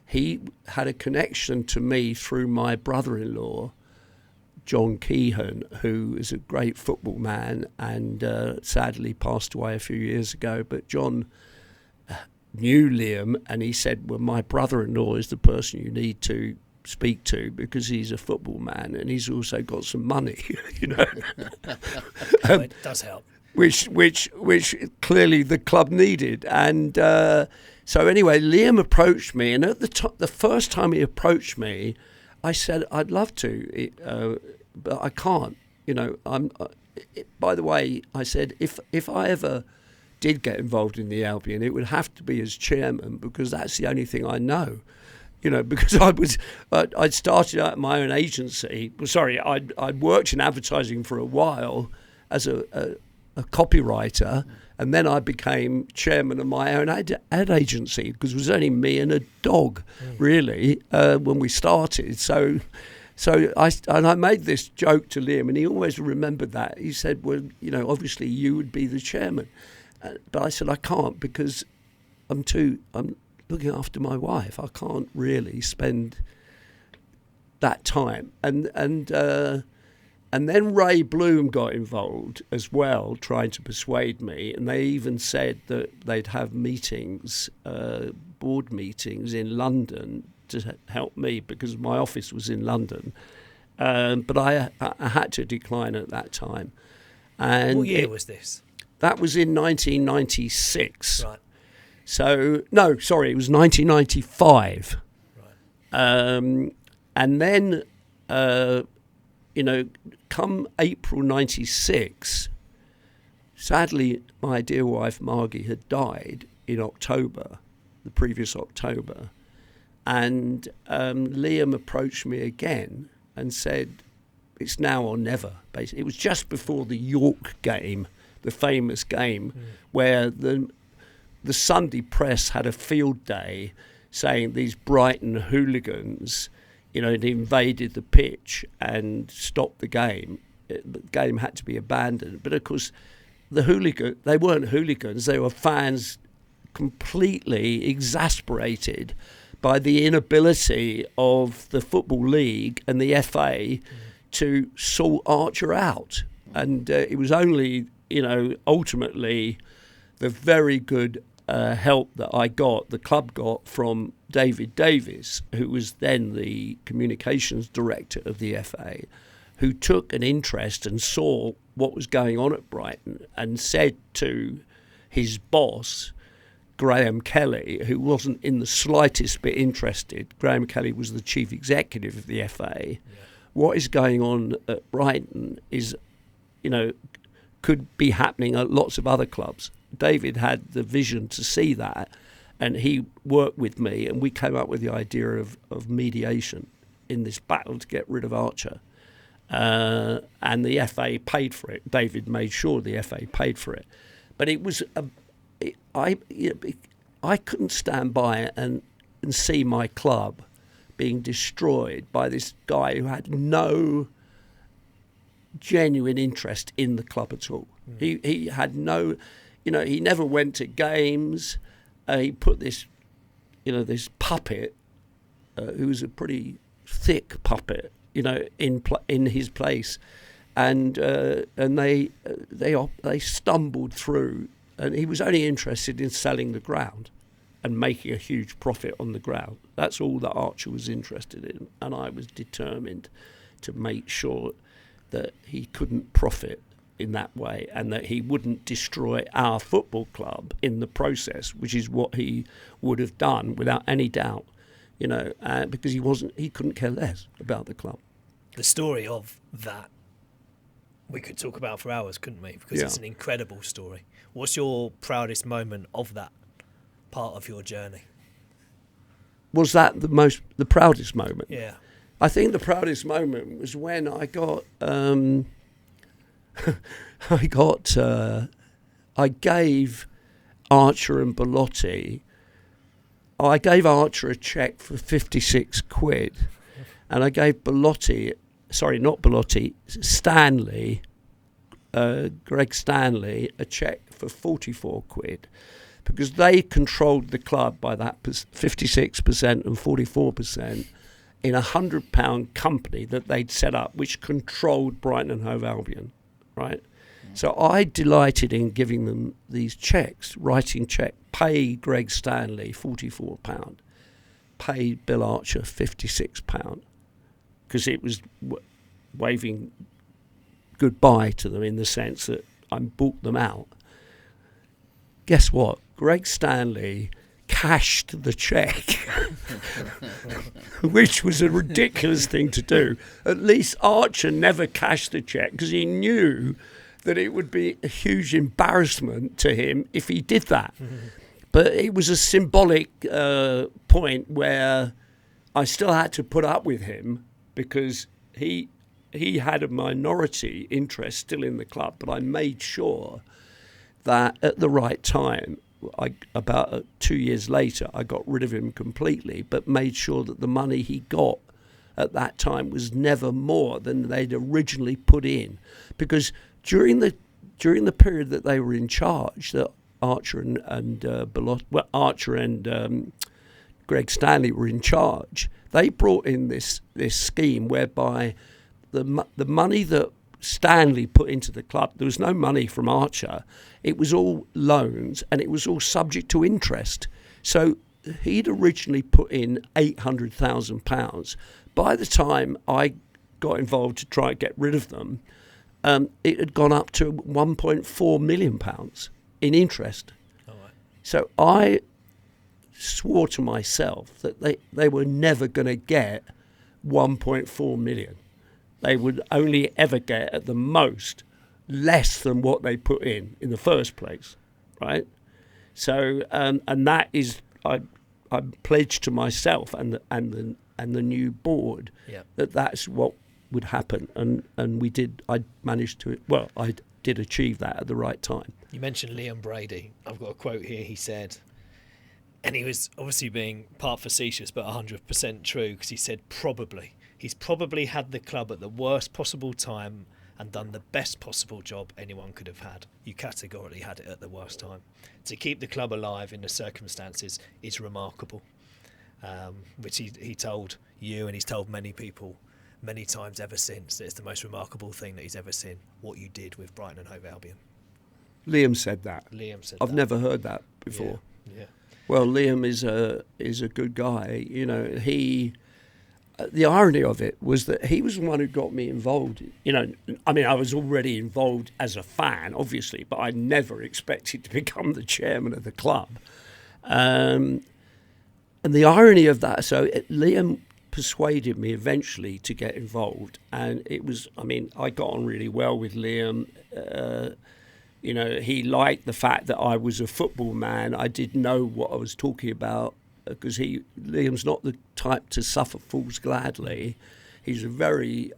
He had a connection to me through my brother-in-law, John Keehan, who is a great football man and sadly passed away a few years ago. But John knew Liam, and he said, well, my brother-in-law is the person you need to speak to because he's a football man and he's also got some money, It does help. Which clearly the club needed. And so anyway, Liam approached me, and at the first time he approached me, I said, I'd love to, but I can't. By the way, I said, if I ever did get involved in the Albion, it would have to be as chairman, because that's the only thing I know. Because I'd started out my own agency. I'd worked in advertising for a while as a copywriter, and then I became chairman of my own ad agency, because it was only me and a dog, really, when we started. So I made this joke to Liam, and he always remembered that. He said, well, obviously you would be the chairman. But I said, I can't, because I'm looking after my wife. I can't really spend that time. And then Ray Bloom got involved as well, trying to persuade me. And they even said that they'd have meetings, board meetings in London to help me, because my office was in London. But I had to decline at that time. And what year was this? That was in 1996. Right. So, no, sorry, it was 1995. Right. And then, come April 96, sadly, my dear wife Margie had died in October, the previous October. And Liam approached me again and said, it's now or never, basically. It was just before the York game, the famous game, where the Sunday press had a field day saying these Brighton hooligans, had invaded the pitch and stopped the game. The game had to be abandoned. But of course, they weren't hooligans. They were fans completely exasperated by the inability of the Football League and the FA to sort Archer out. And it was only, ultimately the very good help that the club got from David Davies, who was then the communications director of the FA, who took an interest and saw what was going on at Brighton and said to his boss, Graham Kelly, who wasn't in the slightest bit interested. Graham Kelly was the chief executive of the FA. Yeah. What is going on at Brighton is, could be happening at lots of other clubs. David had the vision to see that, and he worked with me, and we came up with the idea of mediation in this battle to get rid of Archer. And the FA paid for it. David made sure the FA paid for it. But it was, I couldn't stand by and see my club being destroyed by this guy who had no genuine interest in the club at all. He had no, he never went to games. He put this, this puppet, who was a pretty thick puppet, in his place, and they stumbled through, and he was only interested in selling the ground and making a huge profit on the ground. That's all that Archer was interested in, and I was determined to make sure that he couldn't profit in that way, and that he wouldn't destroy our football club in the process, which is what he would have done without any doubt, because he couldn't care less about the club. The story of that we could talk about for hours, couldn't we? Because it's an incredible story. What's your proudest moment of that part of your journey? Was that the proudest moment? Yeah. I think the proudest moment was when I got I gave Archer and Belotti. I gave Archer a cheque for 56 quid, and I gave Stanley, Greg Stanley, a cheque for 44 quid, because they controlled the club by that 56% and 44% in a £100 company that they'd set up, which controlled Brighton Hove Albion, right? So I delighted in giving them these cheques, writing cheque, pay Greg Stanley £44, pay Bill Archer £56, because it was waving goodbye to them in the sense that I bought them out. Guess what? Greg Stanley cashed the cheque, which was a ridiculous thing to do. At least Archer never cashed the cheque, because he knew that it would be a huge embarrassment to him if he did that. But it was a symbolic point where I still had to put up with him, because he had a minority interest still in the club, but I made sure that at the right time, about 2 years later, I got rid of him completely, but made sure that the money he got at that time was never more than they'd originally put in. Because during the period that they were in charge, that Archer and Greg Stanley were in charge, they brought in this scheme whereby the money that Stanley put into the club, there was no money from Archer. It was all loans, and it was all subject to interest. So he'd originally put in £800,000. By the time I got involved to try and get rid of them, it had gone up to £1.4 million in interest. Oh, right. So I swore to myself that they were never going to get 1.4 million. They would only ever get, at the most, less than what they put in the first place, right? So, and that is, I pledged to myself and the new board that that's what would happen, and we did. I managed to. Well, I did achieve that at the right time. You mentioned Liam Brady. I've got a quote here. He said, and he was obviously being part facetious, but 100% true, because he said probably. He's probably had the club at the worst possible time and done the best possible job anyone could have had. You categorically had it at the worst time. To keep the club alive in the circumstances is remarkable, which he told you, and he's told many people many times ever since, that it's the most remarkable thing that he's ever seen, what you did with Brighton and Hove Albion. Liam said that. I've never heard that before. Yeah. Well, Liam is a good guy. The irony of it was that he was the one who got me involved. I was already involved as a fan, obviously, but I never expected to become the chairman of the club. And the irony of that, Liam persuaded me eventually to get involved. And it was, I got on really well with Liam. You know, he liked the fact that I was a football man. I did know what I was talking about, because Liam's not the type to suffer fools gladly. He's a very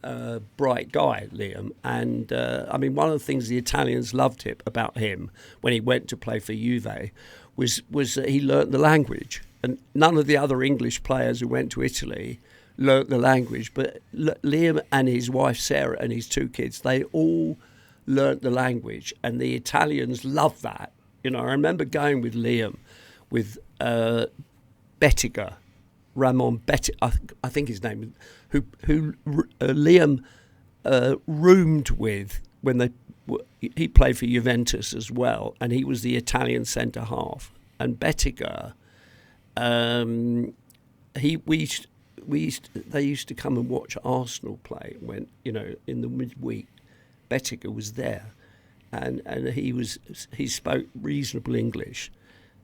bright guy, Liam. And, I mean, one of the things the Italians loved about him when he went to play for Juve was that he learnt the language. And none of the other English players who went to Italy learnt the language. But Liam and his wife, Sarah, and his 2 kids, they all learnt the language. And the Italians loved that. You know, I remember going with Liam with Bettiger, Ramon Bettiger, I think his name, who Liam roomed with when he played for Juventus as well, and he was the Italian centre half. And Bettiger, they used to come and watch Arsenal play when, you know, in the midweek. Bettiger was there, and he spoke reasonable English.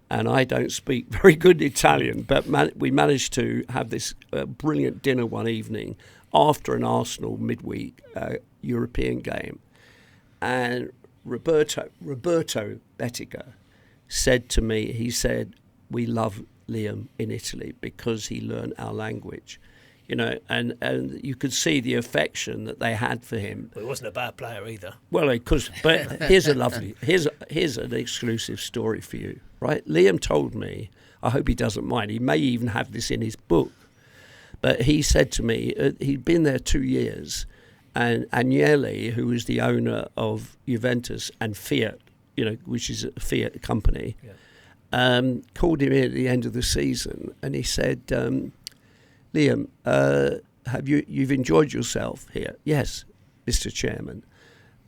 And I don't speak very good Italian, but we managed to have this brilliant dinner one evening after an Arsenal midweek European game. And Roberto Bettiger said to me, he said, "We love Liam in Italy because he learned our language." You know, and you could see the affection that they had for him. Well, he wasn't a bad player either. Well, but here's an exclusive story for you, right? Liam told me, I hope he doesn't mind, he may even have this in his book, but he said to me, he'd been there 2 years, and Agnelli, who was the owner of Juventus and Fiat, you know, which is a Fiat company, called him in at the end of the season, and he said, "Liam, you've enjoyed yourself here?" "Yes, Mr. Chairman,"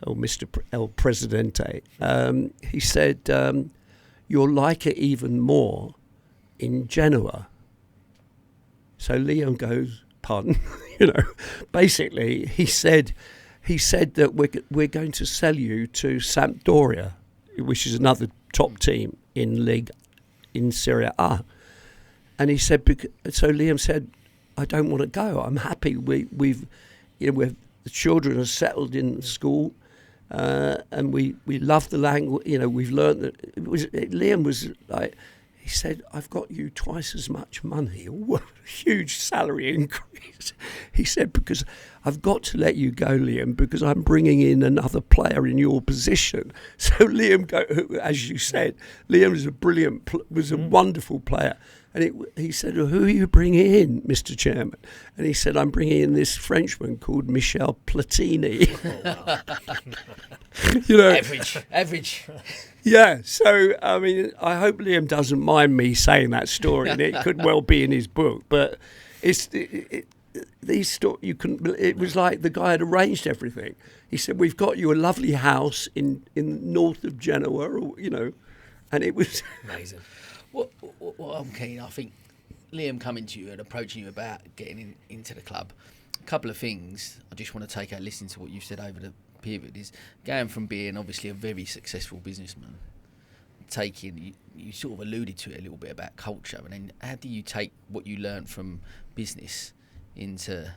or Mr. El Presidente. He said, "You'll like it even more in Genoa." So Liam goes, "Pardon?" You know, basically he said that we're going to sell you to Sampdoria, which is another top team in Serie A. And he said, so Liam said, "I don't want to go. I'm happy. The children are settled in school, and we love the language. You know, we've learned that." Liam was like, he said, "I've got you twice as much money, a huge salary increase." He said, "Because I've got to let you go, Liam, because I'm bringing in another player in your position." So Liam, as you said, Liam was a wonderful player. And he said, "Well, who are you bringing in, Mr. Chairman?" And he said, "I'm bringing in this Frenchman called Michel Platini." You know, average. Yeah. So I mean, I hope Liam doesn't mind me saying that story, and it could well be in his book. But these stories you couldn't. It was like the guy had arranged everything. He said, "We've got you a lovely house in north of Genoa," or, you know, and it was amazing. What I'm keen, I think Liam coming to you and approaching you about getting into the club, a couple of things I just want to take out, listening to what you've said over the period, is going from being obviously a very successful businessman, you sort of alluded to it a little bit about culture, and then how do you take what you learned from business into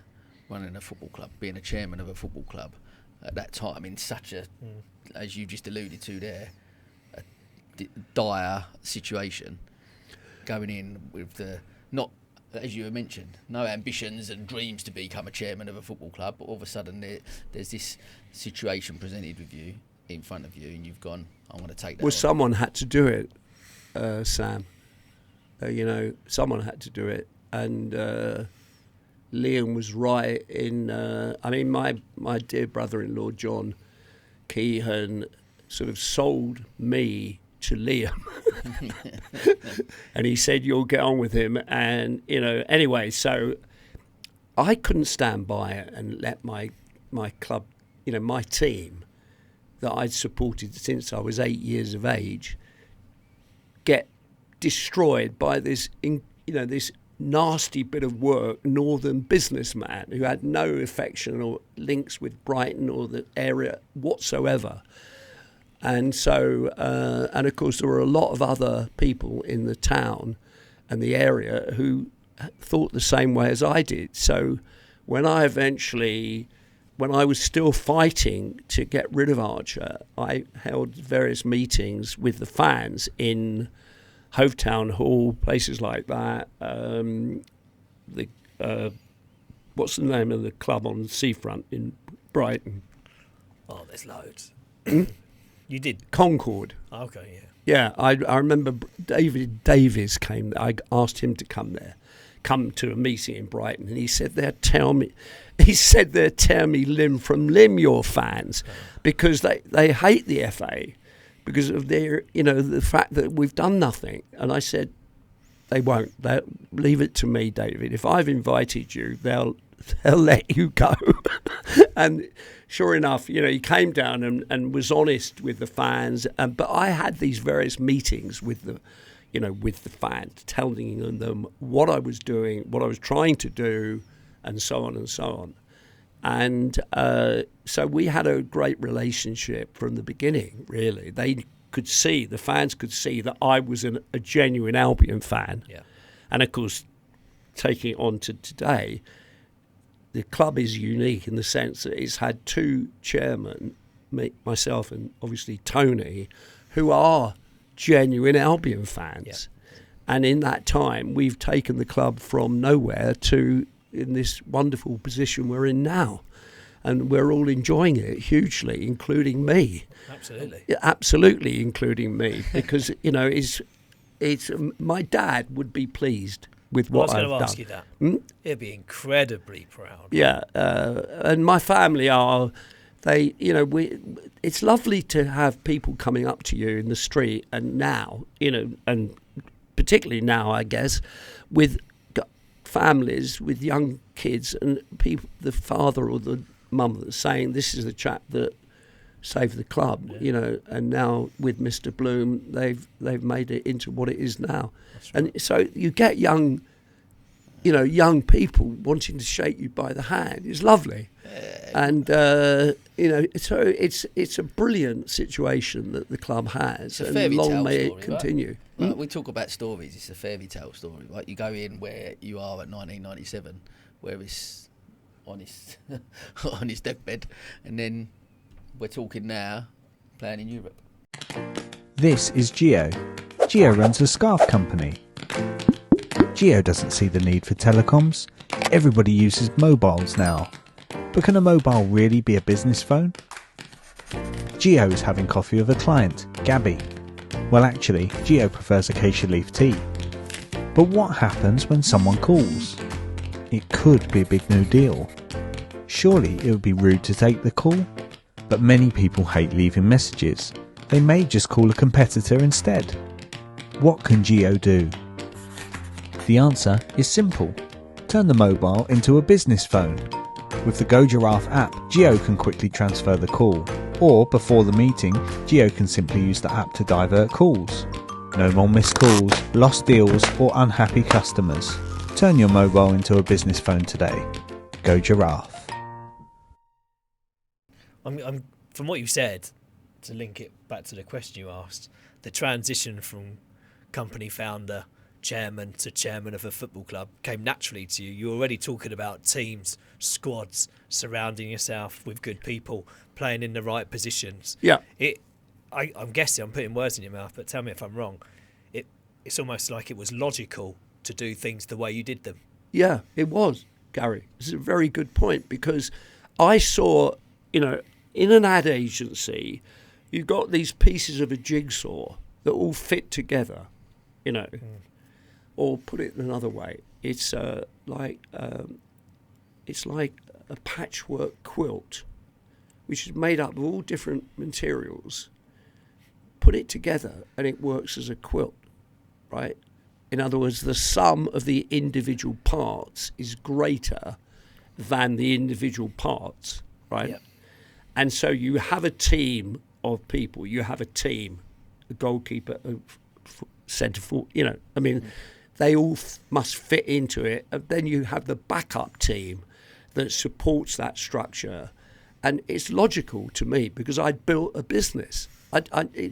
running a football club, being a chairman of a football club at that time in such a, as you just alluded to there, dire situation, going in with not, as you mentioned, no ambitions and dreams to become a chairman of a football club, but all of a sudden there's this situation presented with you in front of you, and you've gone, "I want to take that." Well, someone had to do it, Sam. You know, someone had to do it, and Liam was right in. I mean, my dear brother-in-law John Keehan sort of sold me to Liam, and he said, "You'll get on with him." And, you know, anyway, so I couldn't stand by it and let my club, you know, my team that I'd supported since I was 8 years of age, get destroyed by this nasty bit of work northern businessman who had no affection or links with Brighton or the area whatsoever. And so, and of course, there were a lot of other people in the town and the area who thought the same way as I did. So when when I was still fighting to get rid of Archer, I held various meetings with the fans in Hove Town Hall, places like that. What's the name of the club on the seafront in Brighton? Oh, there's loads. You did? Concord. Okay, yeah. Yeah, I remember David Davies came there. I asked him to come to a meeting in Brighton, and he said they'll tear me limb from limb, your fans, because they hate the FA because of their, the fact that we've done nothing. And I said, they won't. They'll leave it to me, David. If I've invited you, they'll let you go. And sure enough, he came down and was honest with the fans. But I had these various meetings with the fans, telling them what I was doing, what I was trying to do, and so on and so on. And so we had a great relationship from the beginning, really. The fans could see that I was a genuine Albion fan. Yeah. And of course, taking it on to today, the club is unique in the sense that it's had two chairmen, myself and obviously Tony, who are genuine Albion fans. Yeah. And in that time, we've taken the club from nowhere to in this wonderful position we're in now. And we're all enjoying it hugely, including me. Absolutely. Absolutely, including me, because it's my dad would be pleased with what I've done. I was going to ask you that. He'd be incredibly proud. Yeah, and my family are. It's lovely to have people coming up to you in the street, and now, and particularly now, I guess, with families with young kids and people, the father or the mum that's saying, this is the chap that saved the club, and now with Mr. Bloom, they've made it into what it is now. Right. And so you get young people wanting to shake you by the hand. It's lovely. And, so it's a brilliant situation that the club has. It's a fairy tale long may story, it continue. Right? Like we talk about stories, it's a fairy tale story. Right? You go in where you are at 1997, where it's on his deathbed, and then we're talking now, playing in Europe. This is Geo. Geo runs a scarf company. Geo doesn't see the need for telecoms. Everybody uses mobiles now. But can a mobile really be a business phone? Geo is having coffee with a client, Gabby. Well, actually, Geo prefers acacia leaf tea. But what happens when someone calls? It could be a big new deal. Surely it would be rude to take the call? But many people hate leaving messages. They may just call a competitor instead. What can Geo do? The answer is simple. Turn the mobile into a business phone. With the Go Giraffe app, Geo can quickly transfer the call. Or, before the meeting, Geo can simply use the app to divert calls. No more missed calls, lost deals or unhappy customers. Turn your mobile into a business phone today. Go Giraffe. I'm from what you said, to link it back to the question you asked, the transition from company founder, chairman to chairman of a football club came naturally to you. You're already talking about teams, squads, surrounding yourself with good people, playing in the right positions. Yeah. I'm guessing, I'm putting words in your mouth, but tell me if I'm wrong. It's almost like it was logical to do things the way you did them. Yeah, it was, Gary. It's a very good point, because I saw, in an ad agency, you've got these pieces of a jigsaw that all fit together, Or put it another way, it's like a patchwork quilt, which is made up of all different materials. Put it together, and it works as a quilt, right? In other words, the sum of the individual parts is greater than the individual parts, right? Yeah. And so you have a team of people. You have a team, a goalkeeper, a centre forward. They all must fit into it. And then you have the backup team that supports that structure. And it's logical to me because I'd built a business.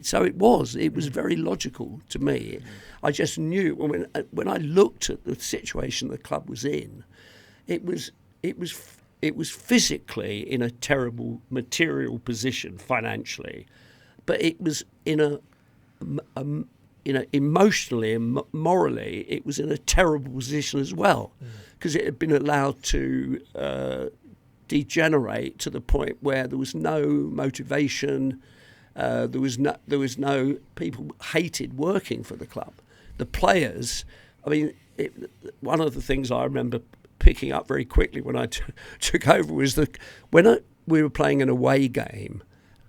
So it was very logical to me. I just knew when I looked at the situation the club was in, it was it was physically in a terrible material position financially, but it was in a emotionally and morally, it was in a terrible position as well, because it had been allowed to degenerate to the point where there was no motivation. There was no people hated working for the club. The players, I mean, one of the things I remember picking up very quickly when I took over was that when we were playing an away game,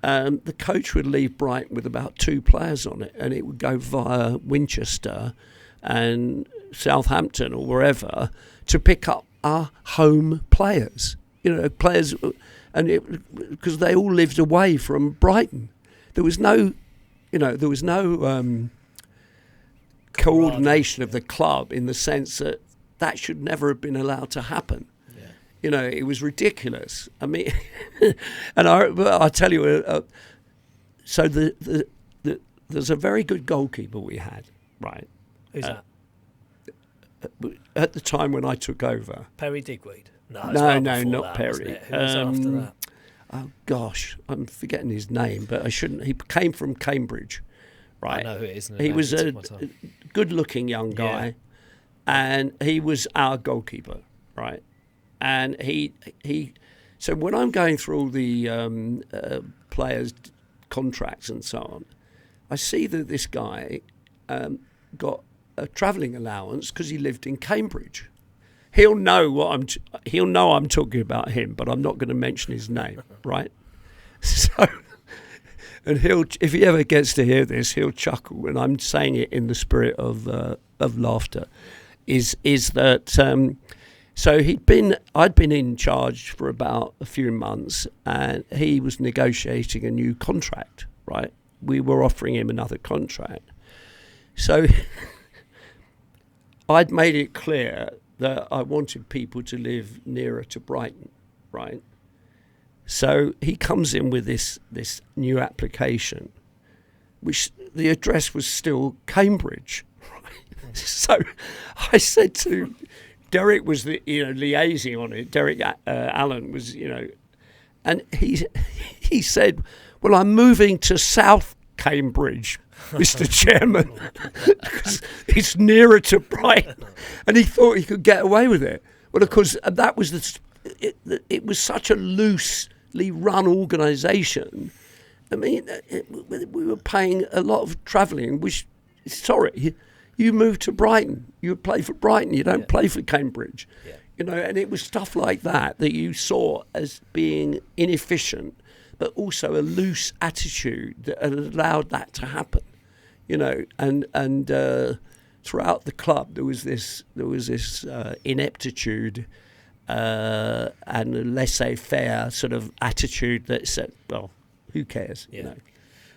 the coach would leave Brighton with about 2 players on it, and it would go via Winchester and Southampton or wherever to pick up our home players. Players, because they all lived away from Brighton. There was no coordination of the club in the sense that should never have been allowed to happen. Yeah. It was ridiculous. I mean, and I tell you, so there's a very good goalkeeper we had, right? Who's that? At the time when I took over. Perry Digweed? No, not that, Perry. Who was after that? Oh gosh, I'm forgetting his name, but I shouldn't. He came from Cambridge, right? I know who it is. He was a good-looking young guy, and he was our goalkeeper, right? And he. So when I'm going through all the players' contracts and so on, I see that this guy got a travelling allowance because he lived in Cambridge. He'll know I'm talking about him, but I'm not going to mention his name, right? So, and if he ever gets to hear this, he'll chuckle, and I'm saying it in the spirit of laughter. Is that so? I'd been in charge for about a few months, and he was negotiating a new contract, right? We were offering him another contract, so I'd made it clear that I wanted people to live nearer to Brighton, right? So he comes in with this new application, which the address was still Cambridge, right? So I said to Derek, was liaising on it. Derek Allen was, and he said, "Well, I'm moving to South Cambridge, Mr. Chairman, because it's nearer to Brighton," and he thought he could get away with it. Well, of course, that was it was such a loosely run organisation. I mean, we were paying a lot of travelling. Which, sorry, you moved to Brighton, you play for Brighton, you don't play for Cambridge, and it was stuff like that you saw as being inefficient, but also a loose attitude that had allowed that to happen. And throughout the club there was this ineptitude and a laissez-faire sort of attitude that said, well, who cares?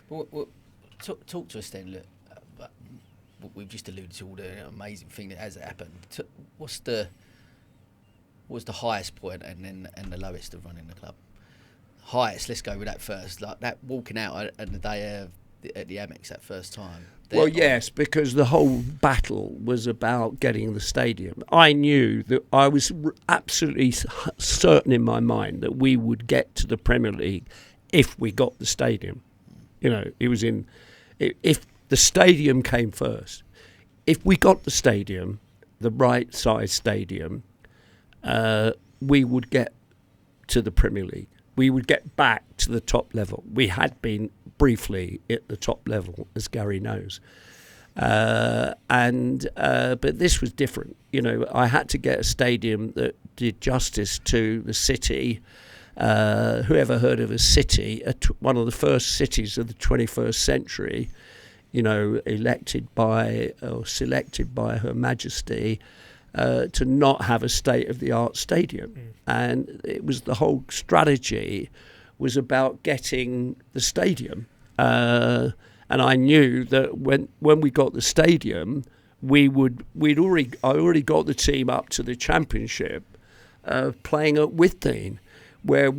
Well, talk to us then. Look, we've just alluded to all the amazing thing that has happened. What's the highest point and the lowest of running the club? Highest, let's go with that first. Like that walking out at the day at the Amex that first time. Well, yes, because the whole battle was about getting the stadium. I knew that I was absolutely certain in my mind that we would get to the Premier League if we got the stadium. It was if the stadium came first. If we got the stadium, the right size stadium, we would get to the Premier League. We would get back to the top level. We had been briefly at the top level, as Gary knows. But this was different. I had to get a stadium that did justice to the city. Whoever heard of a city, one of the first cities of the 21st century, elected by or selected by Her Majesty, to not have a state-of-the-art stadium. And it was the whole strategy was about getting the stadium. And I knew that when we got the stadium, I already got the team up to the Championship, playing at Withdean, where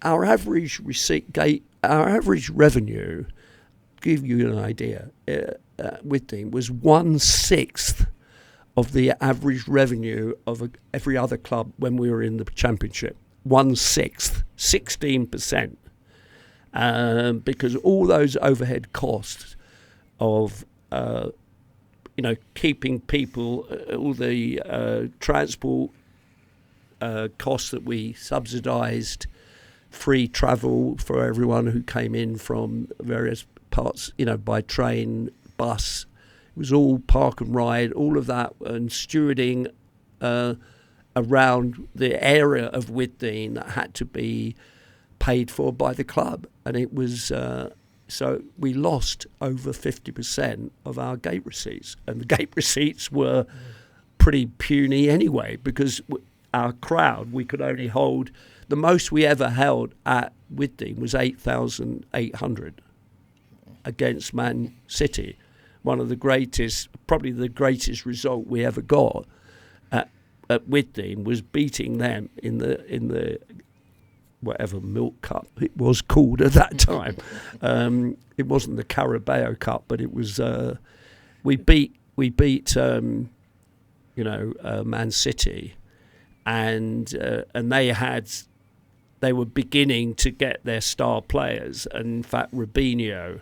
our average revenue, to give you an idea, Withdean was 1/6 of the average revenue of every other club when we were in the Championship. 1/6, 16%. Because all those overhead costs of keeping people, all the transport costs that we subsidised, free travel for everyone who came in from various parts, by train, bus. It was all park and ride, all of that, and stewarding around the area of Withdean that had to be paid for by the club. And it was... So we lost over 50% of our gate receipts. And the gate receipts were pretty puny anyway, because our crowd, we could only hold... The most we ever held at Withdean was 8,800 against Man City. One of the greatest, probably the greatest result we ever got at Withdean was beating them in the whatever milk cup it was called at that time. It wasn't the Carabao Cup, but it was. We beat Man City, and they were beginning to get their star players. And in fact, Robinho,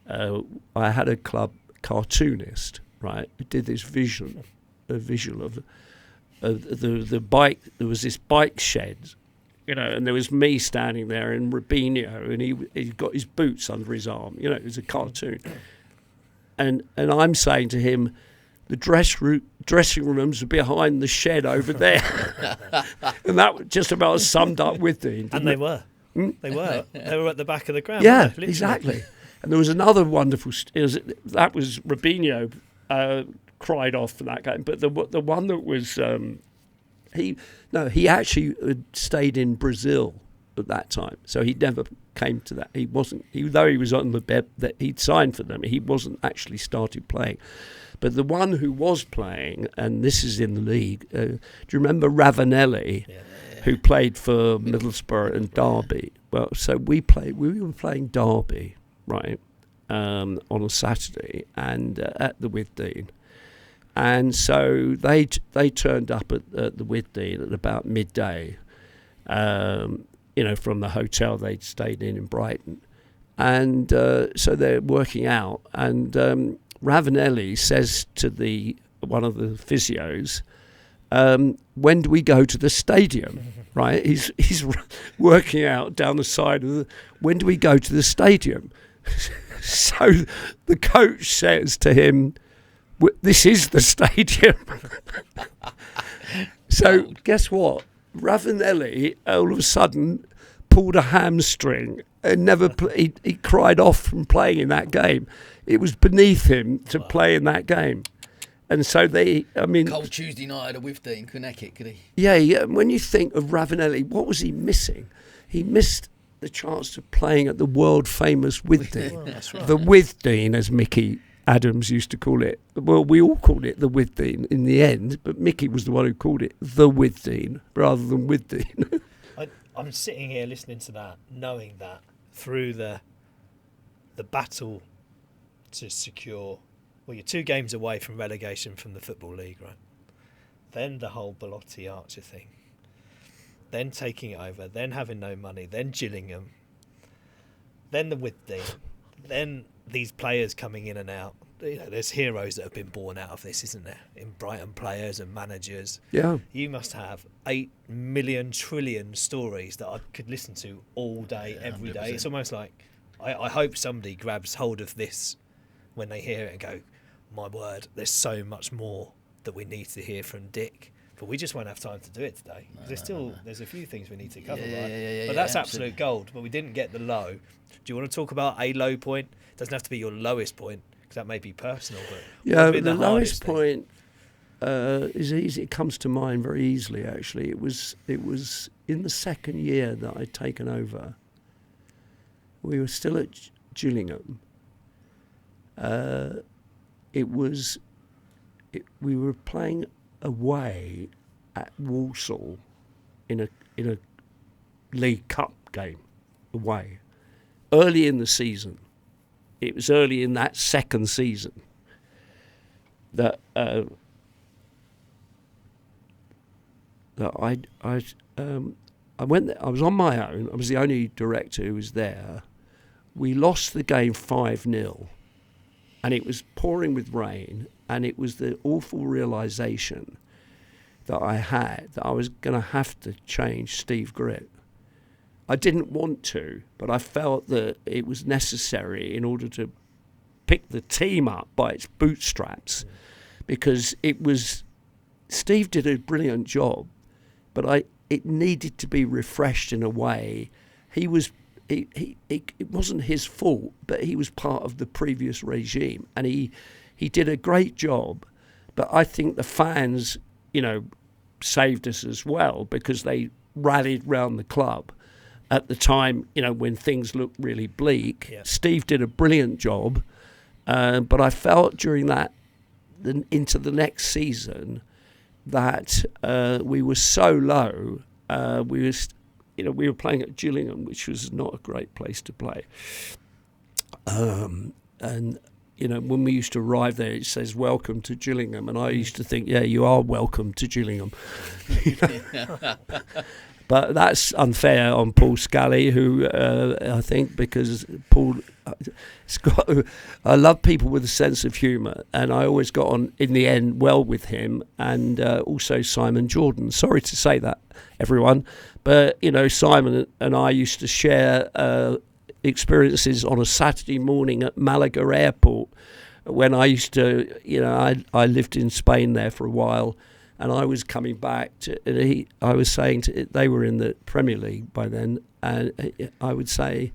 I had a club cartoonist, right, who did this visual of the bike. There was this bike shed, and there was me standing there and Robinho, and he got his boots under his arm. It was a cartoon, and I'm saying to him, the dressing rooms are behind the shed over there, and that just about summed up Withdean. And they were. They were at the back of the ground. Yeah, weren't they? exactly. And there was another wonderful. That was Robinho cried off for that game, but the one that was he actually had stayed in Brazil at that time, so he never came to that. He wasn't, though he was on the bed that he'd signed for them. He wasn't actually started playing. But the one who was playing, and this is in the league, do you remember Ravanelli, who played for Middlesbrough and Derby? Well, so we were playing Derby, right, on a Saturday, and at the Withdean. And so they turned up at the Withdean at about midday, from the hotel they'd stayed in Brighton. And so they're working out, and Ravanelli says to one of the physios, when do we go to the stadium? Right? He's working out down the side of when do we go to the stadium? So the coach says to him, this is the stadium. So guess what? Ravanelli all of a sudden pulled a hamstring and he cried off from playing in that game. It was beneath him to play in that game. And so Cold Tuesday night at Withdean, Connecticut, could he? Yeah. When you think of Ravanelli, what was he missing? He missed the chance of playing at the world famous Withdean. Well, that's right. The Withdean, as Mickey Adams used to call it. Well, we all called it the Withdean in the end, but Mickey was the one who called it the Withdean rather than Withdean. I'm sitting here listening to that, knowing that through the battle to secure, well, you're 2 games away from relegation from the Football League, right? Then the whole Belotti Archer thing. Then taking it over, then having no money, then Gillingham, then the Withdean, then these players coming in and out. There's heroes that have been born out of this, isn't there? In Brighton, players and managers. Yeah. You must have 8 million trillion stories that I could listen to all day, every 100%. day. It's almost like I hope somebody grabs hold of this when they hear it and go, my word, there's so much more that we need to hear from Dick. But we just won't have time to do it today. There's a few things we need to cover, right? But that's absolute gold. But we didn't get the low. Do you want to talk about a low point? It doesn't have to be your lowest point, because that may be personal. But the lowest point is easy. It comes to mind very easily. Actually, it was in the second year that I'd taken over. We were still at Gillingham. We were playing away at Walsall in a League Cup game away early in the season. It was early in that second season that that I went there. I was on my own. I was the only director who was there. We lost the game 5-0, and it was pouring with rain, and it was the awful realisation that I had that I was going to have to change Steve Gritt. I didn't want to, but I felt that it was necessary in order to pick the team up by its bootstraps, because Steve did a brilliant job, but it needed to be refreshed in a way. It wasn't his fault, but he was part of the previous regime, and he did a great job. But I think the fans, saved us as well, because they rallied round the club at the time, when things looked really bleak. Yeah. Steve did a brilliant job, but I felt during into the next season that we were so low. We were playing at Gillingham, which was not a great place to play. And when we used to arrive there, it says "Welcome to Gillingham," and I used to think, "Yeah, you are welcome to Gillingham." But that's unfair on Paul Scally, who I think, because Paul, I love people with a sense of humour, and I always got on in the end well with him, and also Simon Jordan. Sorry to say that, everyone, but Simon and I used to share experiences on a Saturday morning at Malaga Airport when I used to, I lived in Spain there for a while. And I was coming back I was saying they were in the Premier League by then, and I would say,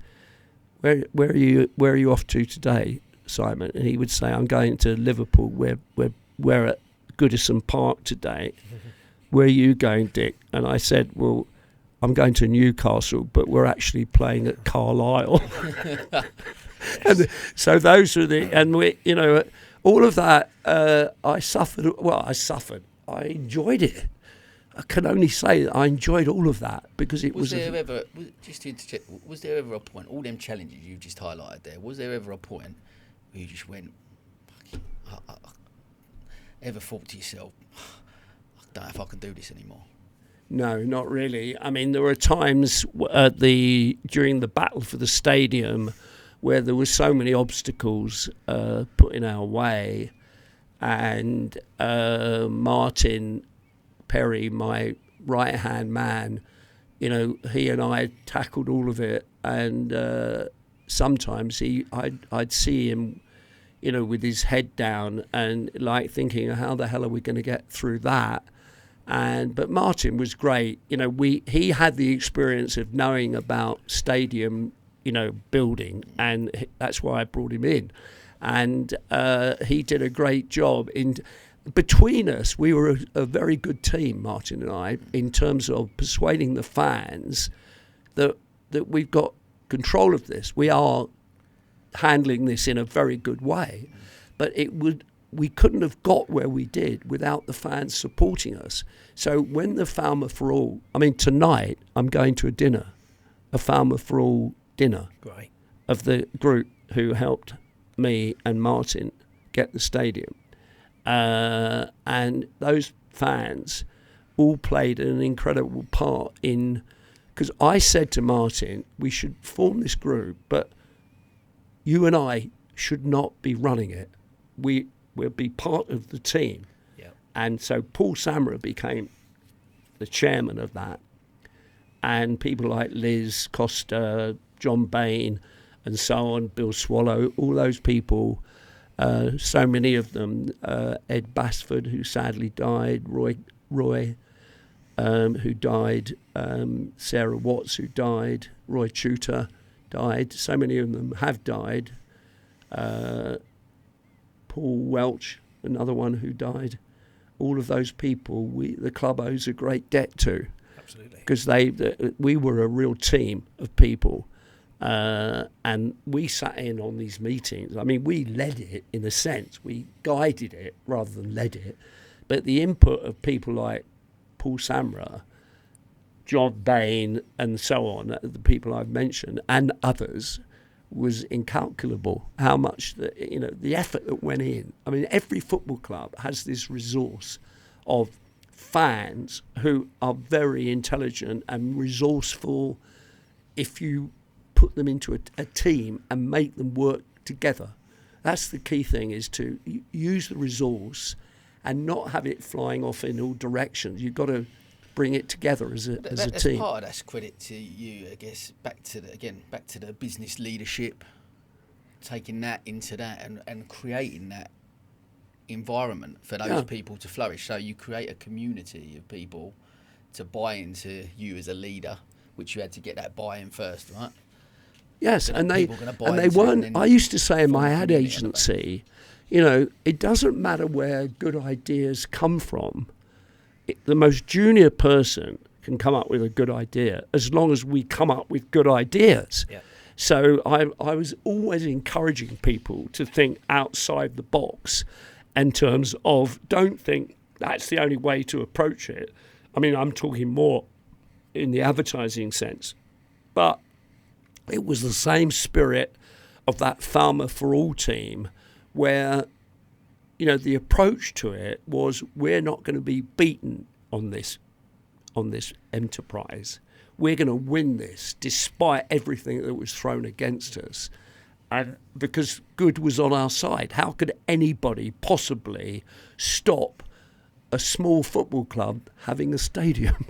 where are you off to today, Simon? And he would say, I'm going to Liverpool. We're at Goodison Park today. Where are you going, Dick? And I said, well, I'm going to Newcastle, but we're actually playing at Carlisle. And so those were and we, all of that. I suffered. I enjoyed it. I can only say that I enjoyed all of that, because it was. Just to interject, was there ever a point, all them challenges you just highlighted there, was there ever a point where you just went, ever thought to yourself, I don't know if I can do this anymore? No, not really. I mean, there were times during the battle for the stadium where there were so many obstacles put in our way. And Martin Perry, my right-hand man, he and I tackled all of it. And sometimes I'd see him, with his head down and like thinking, how the hell are we going to get through that? But Martin was great. He had the experience of knowing about stadium, building, and that's why I brought him in. And he did a great job. Between us, we were a very good team, Martin and I, in terms of persuading the fans that we've got control of this. We are handling this in a very good way. But we couldn't have got where we did without the fans supporting us. So when the Falmer for All, tonight I'm going to a Falmer for All dinner. Great. Of the group who helped me and Martin get the stadium, and those fans all played an incredible part because I said to Martin, we should form this group, but you and I should not be running it. We'll be part of the team. Yep. And so Paul Samra became the chairman of that, and people like Liz Costa, John Bain, and so on, Bill Swallow, all those people, so many of them, Ed Basford, who sadly died, Roy, who died, Sarah Watts, who died, Roy Tudor died, so many of them have died, Paul Welch, another one who died. All of those people, the club owes a great debt to. Absolutely. Because we were a real team of people. And we sat in on these meetings. We led it in a sense. We guided it rather than led it. But the input of people like Paul Samra, John Bain, and so on, the people I've mentioned, and others, was incalculable. How much the effort that went in. Every football club has this resource of fans who are very intelligent and resourceful if you put them into a team and make them work together. That's the key thing, is to use the resource and not have it flying off in all directions. You've got to bring it together as a team. That's part of that's credit to you, I guess. Back to the business leadership, taking that into that and creating that environment for those people to flourish. So you create a community of people to buy into you as a leader, which you had to get that buy-in first, right? Yes, and they weren't. I used to say in my ad agency, it doesn't matter where good ideas come from. The most junior person can come up with a good idea as long as we come up with good ideas. Yeah. So I was always encouraging people to think outside the box in terms of, don't think that's the only way to approach it. I mean, I'm talking more in the advertising sense, but it was the same spirit of that Farmer for All team where, the approach to it was, we're not going to be beaten on this enterprise. We're going to win this despite everything that was thrown against us. And because good was on our side. How could anybody possibly stop a small football club having a stadium?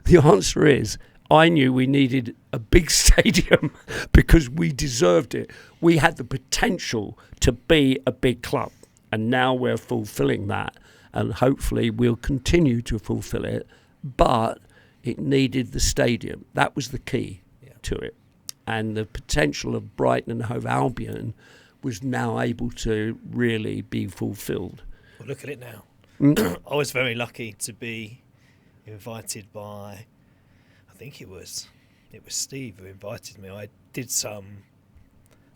The answer is, I knew we needed a big stadium because we deserved it. We had the potential to be a big club, and now we're fulfilling that, and hopefully we'll continue to fulfill it, but it needed the stadium. That was the key to it. And the potential of Brighton Hove Albion was now able to really be fulfilled. Well, look at it now. I was very lucky to be invited by, I think it was Steve who invited me. I did some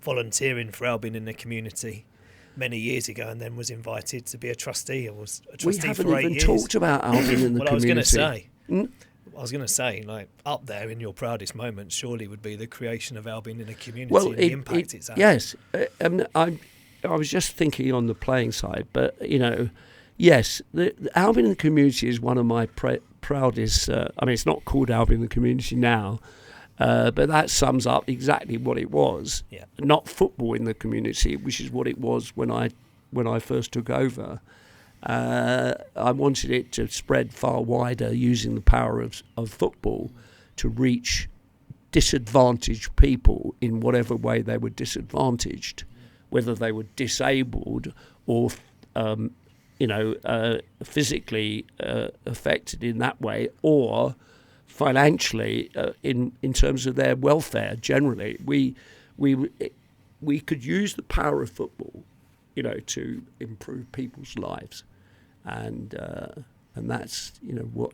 volunteering for Albion in the community many years ago, and then was invited to be a trustee. I was a trustee for 8 years. We haven't even talked about Albion in the community. I was going to say, like, up there in your proudest moments, surely would be the creation of Albion in a community and the impact it's had. Yes, I was just thinking on the playing side, but yes, the Albion in the community is one of my proudest. It's not called Albion in the community now, but that sums up exactly what it was. Yeah. Not football in the community, which is what it was when I first took over. I wanted it to spread far wider, using the power of football to reach disadvantaged people in whatever way they were disadvantaged, whether they were disabled or physically affected in that way, or financially in terms of their welfare generally. We could use the power of football, to improve people's lives, and that's what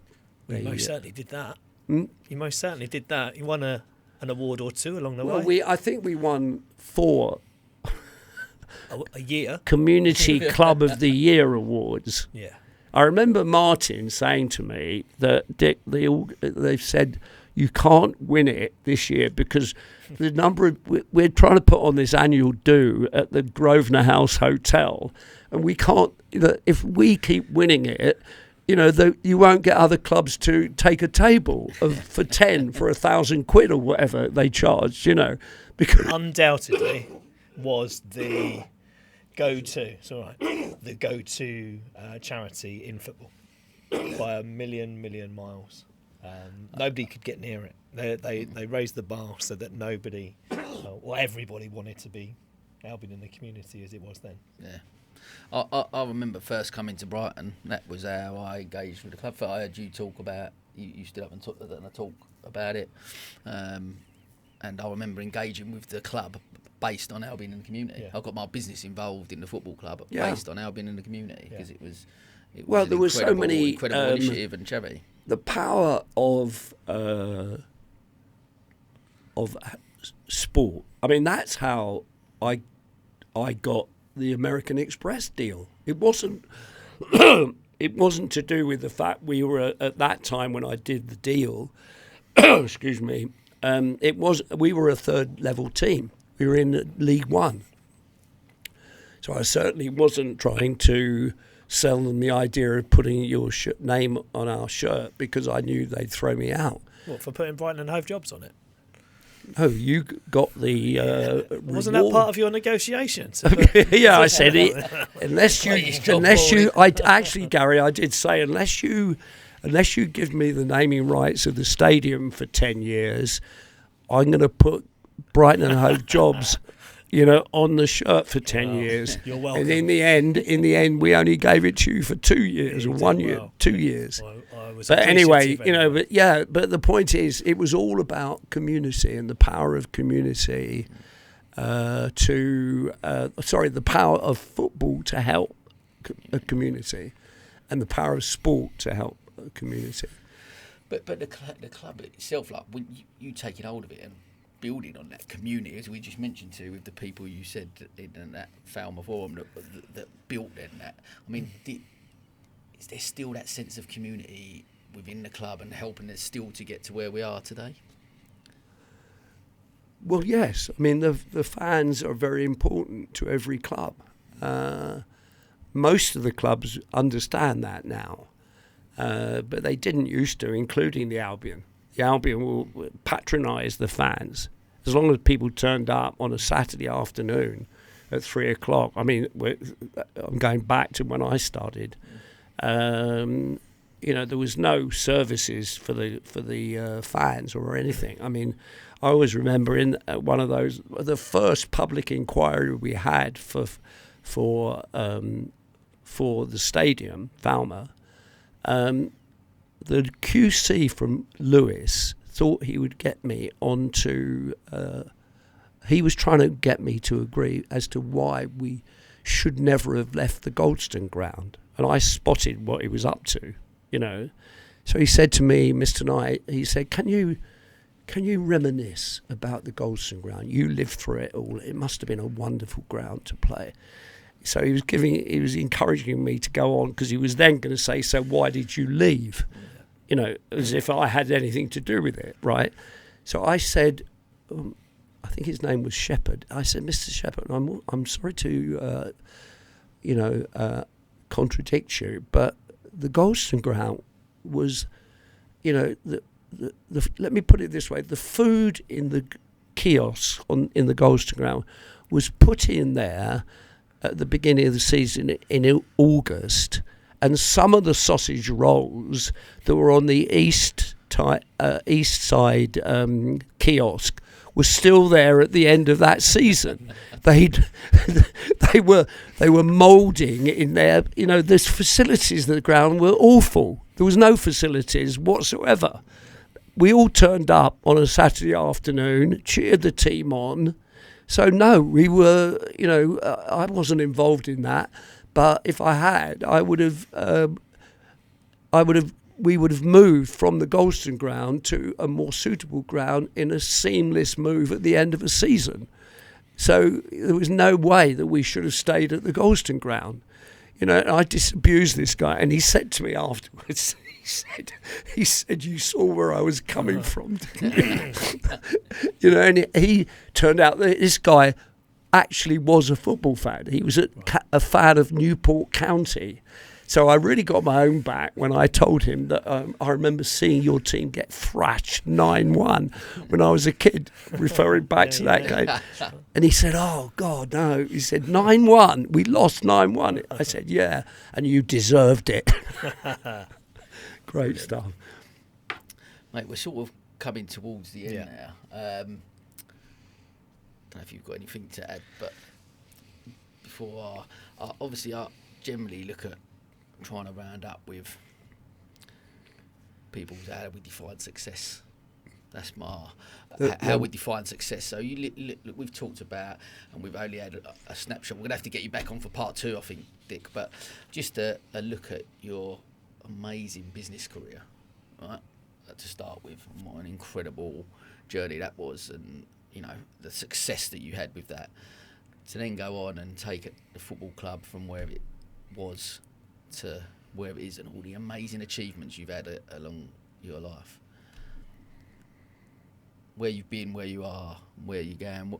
you most certainly did that. You most certainly did that. You won an award or two along the way. Well, I think we won 4 a year Community Club of the Year awards. Yeah, I remember Martin saying to me that, Dick, they've said you can't win it this year because the number of, we're trying to put on this annual do at the Grosvenor House Hotel, and we can't. If we keep winning it, you won't get other clubs to take a table for 10 for £1,000 or whatever they charged. Because undoubtedly was the go-to. It's all right. The go-to charity in football by a million miles. Nobody could get near it. They raised the bar so that nobody, everybody wanted to be Albion in the community as it was then. Yeah. I remember first coming to Brighton. That was how I engaged with the club. I heard you talk about, you stood up and talk about it. And I remember engaging with the club based on Albion in the community. Yeah. I got my business involved in the football club based on Albion in the community because it was there were so many incredible initiative and charity. The power of sport. I mean, that's how I got the American Express deal. It wasn't to do with the fact we were at that time when I did the deal. Excuse me. We were a third level team. We were in League One. So I certainly wasn't trying to sell them the idea of putting your name on our shirt because I knew they'd throw me out. What, for putting Brighton and Hove jobs on it? No, you got the Wasn't that part of your negotiations? Yeah, I said it. Unless you, Gary, I did say unless you give me the naming rights of the stadium for 10 years, I'm going to put Brighton and Hove jobs, on the shirt for 10 years. You're welcome. And in the end, we only gave it to you for 2 years or 1 year, 2 years. Well, but anyway, but the point is, it was all about community and the power of community the power of football to help a community and the power of sport to help a community. But the club itself, like when you taking hold of it and building on that community, as we just mentioned to with the people you said in that Falmouth Forum that built that. I mean, is there still that sense of community within the club and helping us still to get to where we are today? Well, yes. I mean, the fans are very important to every club. Most of the clubs understand that now, but they didn't used to, including the Albion. The Albion will patronise the fans. As long as people turned up on a Saturday afternoon at 3 o'clock, I mean, I'm going back to when I started, there was no services for the fans or anything. I mean, I always remember in one of those, the first public inquiry we had for the stadium, Falmouth, the QC from Lewis thought he would get me onto. He was trying to get me to agree as to why we should never have left the Goldstone ground, and I spotted what he was up to, So he said to me, Mr. Knight, he said, "Can you reminisce about the Goldstone ground? You lived through it all. It must have been a wonderful ground to play." So he was encouraging me to go on, because he was then going to say, "So why did you leave?" As if I had anything to do with it, right? So I said, I think his name was Shepherd. I said, "Mr. Shepherd, I'm sorry to, contradict you, but the Goldstone ground was, let me put it this way: the food in the kiosks in the Goldstone ground was put in there at the beginning of the season in August, and some of the sausage rolls that were on the east side kiosk were still there at the end of that season. They were moulding in there. The facilities of the ground were awful. There was no facilities whatsoever. We all turned up on a Saturday afternoon, cheered the team on. So no, we were, I wasn't involved in that. But if I had, we would have moved from the Goldstone ground to a more suitable ground in a seamless move at the end of a season. So there was no way that we should have stayed at the Goldstone ground. I disabused this guy, and he said to me afterwards, he said, "You saw where I was coming from, didn't you?" And he turned out that this guy actually was a football fan. He was a fan of Newport County. So I really got my own back when I told him that I remember seeing your team get thrashed 9-1 when I was a kid, referring back to that game. And he said, "Oh, God, no." He said, 9-1. We lost 9-1. I said, "Yeah, and you deserved it." Great stuff. Mate, we're sort of coming towards the end now. Don't know if you've got anything to add, but before obviously I generally look at trying to round up with people's how we define success. That's how we define success. So we've talked about, and we've only had a snapshot. We're going to have to get you back on for part 2, I think, Dick. But just a look at your amazing business career, right? To start with, what an incredible journey that was, and the success that you had with that. To then go on and take the football club from where it was to where it is, and all the amazing achievements you've had along your life. Where you've been, where you are, where you're going.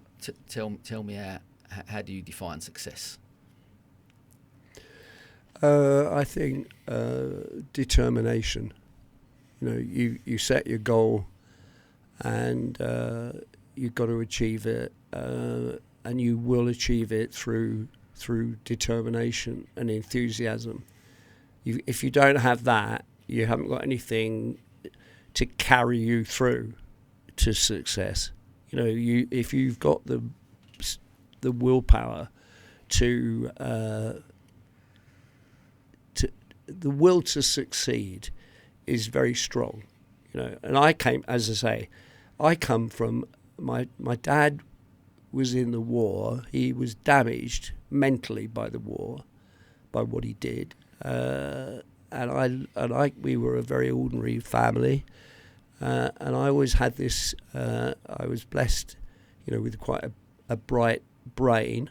Tell me how do you define success? I think determination. You know, you set your goal, and you've got to achieve it, and you will achieve it through determination and enthusiasm. If you don't have that, you haven't got anything to carry you through to success. You know, if you've got the willpower to the will to succeed is very strong. You know, and I come from my dad was in the war. He was damaged mentally by the war, by what he did. We were a very ordinary family, and I always had this. I was blessed, you know, with quite a bright brain,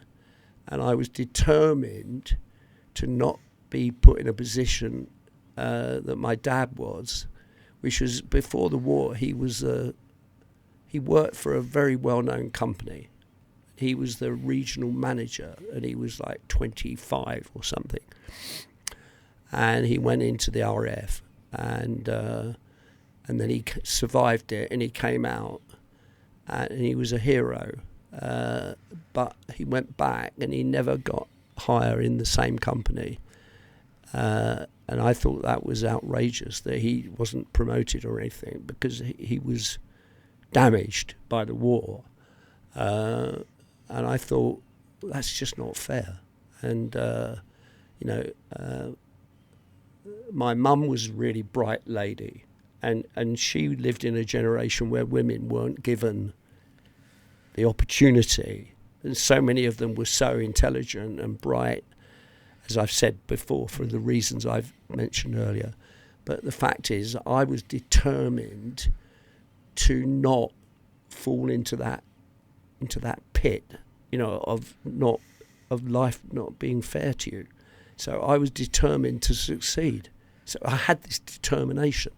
and I was determined to not be put in a position that my dad was, which was before the war. He worked for a very well-known company. He was the regional manager, and he was like 25 or something. And he went into the RAF, and then he survived it, and he came out, and he was a hero. But he went back, and he never got higher in the same company. And I thought that was outrageous, that he wasn't promoted or anything, because he was damaged by the war. And I thought, that's just not fair. And, my mum was a really bright lady, and she lived in a generation where women weren't given the opportunity. And so many of them were so intelligent and bright, as I've said before, for the reasons I've mentioned earlier. But the fact is, I was determined to not fall into that pit, you know, of life not being fair to you. So I was determined to succeed. So I had this determination,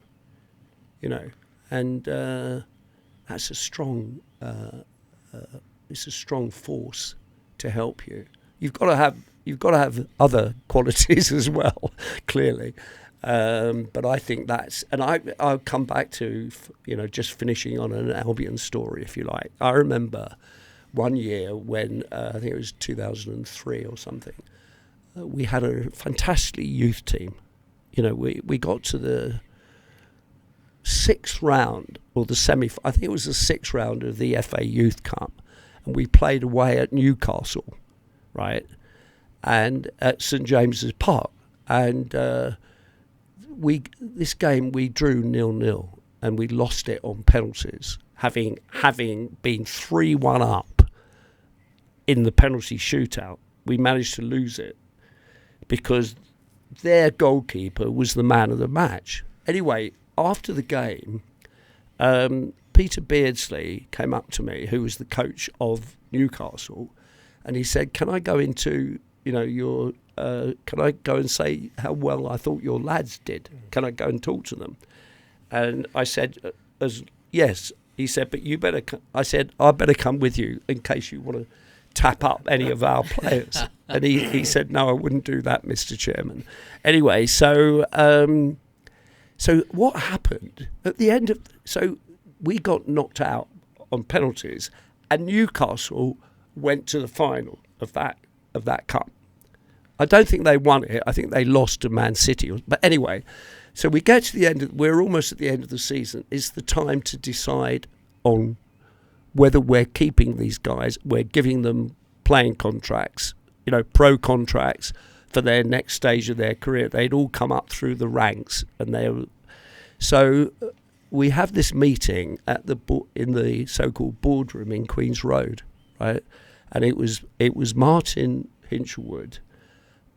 you know, and that's a strong. It's a strong force to help you. You've got to have other qualities as well, clearly. But I think that's, and I'll come back to, you know, just finishing on an Albion story, if you like. I remember one year when I think it was 2003 or something. We had a fantastic youth team. You know, we got to the sixth round, or the I think it was the sixth round of the FA Youth Cup, and we played away at Newcastle, right, and at St James's Park, and this game we drew 0-0, and we lost it on penalties, having been 3-1 up in the penalty shootout. We managed to lose it because their goalkeeper was the man of the match. Anyway, after the game, Peter Beardsley came up to me, who was the coach of Newcastle, and he said, "Can I go into, you know, can I go and say how well I thought your lads did? Can I go and talk to them?" And I said, yes. He said, "But you better." I said, "I better come with you in case you want to tap up any of our players." And he said, "No, I wouldn't do that, Mr. Chairman." Anyway, so what happened at the end of? So we got knocked out on penalties, and Newcastle went to the final of that cup. I don't think they won it. I think they lost to Man City. But anyway, so we get to the end. We're almost at the end of the season. It's the time to decide on whether we're keeping these guys. We're giving them playing contracts, you know, pro contracts for their next stage of their career. They'd all come up through the ranks, and so we have this meeting at in the so-called Boardroom in Queen's Road, right? And it was Martin Hinchelwood,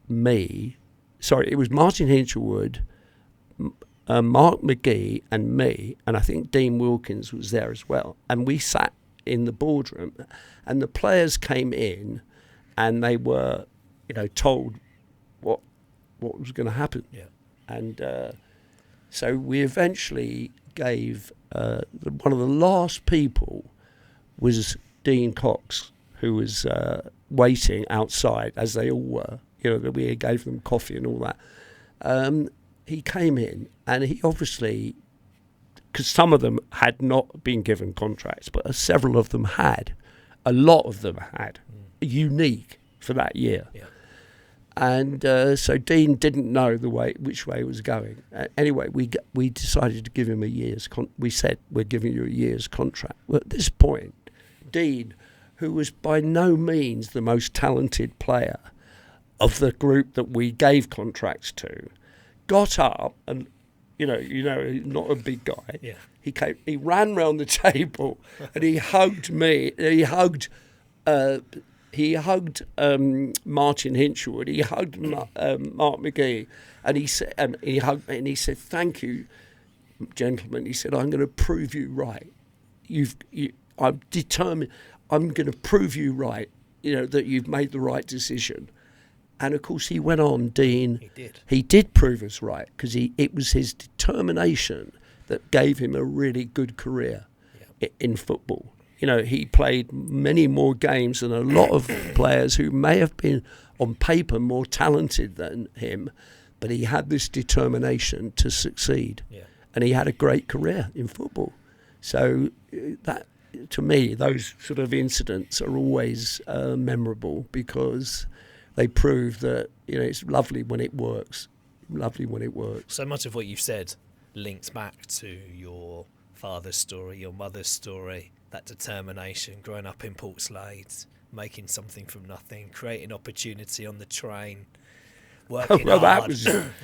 it was Martin Hinchelwood, Mark McGee and me, and I think Dean Wilkins was there as well. And we sat in the boardroom, and the players came in, and they were, you know, told what was going to happen. Yeah. And so we eventually gave one of the last people was Dean Cox, who was waiting outside, as they all were, that we gave them coffee and all that. He came in, and he obviously, because some of them had not been given contracts, but several of them had. A lot of them had, unique for that year. Yeah. And so Dean didn't know which way it was going. Anyway, we decided to give him a year's. We said, we're giving you a year's contract. Well, at this point, Dean, who was by no means the most talented player of the group that we gave contracts to, got up and, not a big guy. Yeah. He ran round the table and he hugged me. He hugged Martin Hinchwood. He hugged Mark McGee, and he said, he hugged me and he said, "Thank you, gentlemen." He said, "I'm going to prove you right. I'm determined. I'm going to prove you right. That you've made the right decision." And of course, he went on, Dean. He did. He did prove us right, because it was his determination that gave him a really good career in football. He played many more games than a lot of players who may have been on paper more talented than him, but he had this determination to succeed. Yeah. And he had a great career in football. So that, to me, those sort of incidents are always memorable, because they prove that it's lovely when it works. Lovely when it works. So much of what you've said links back to your father's story, your mother's story, that determination, growing up in Portslade, making something from nothing, creating opportunity on the train, working hard,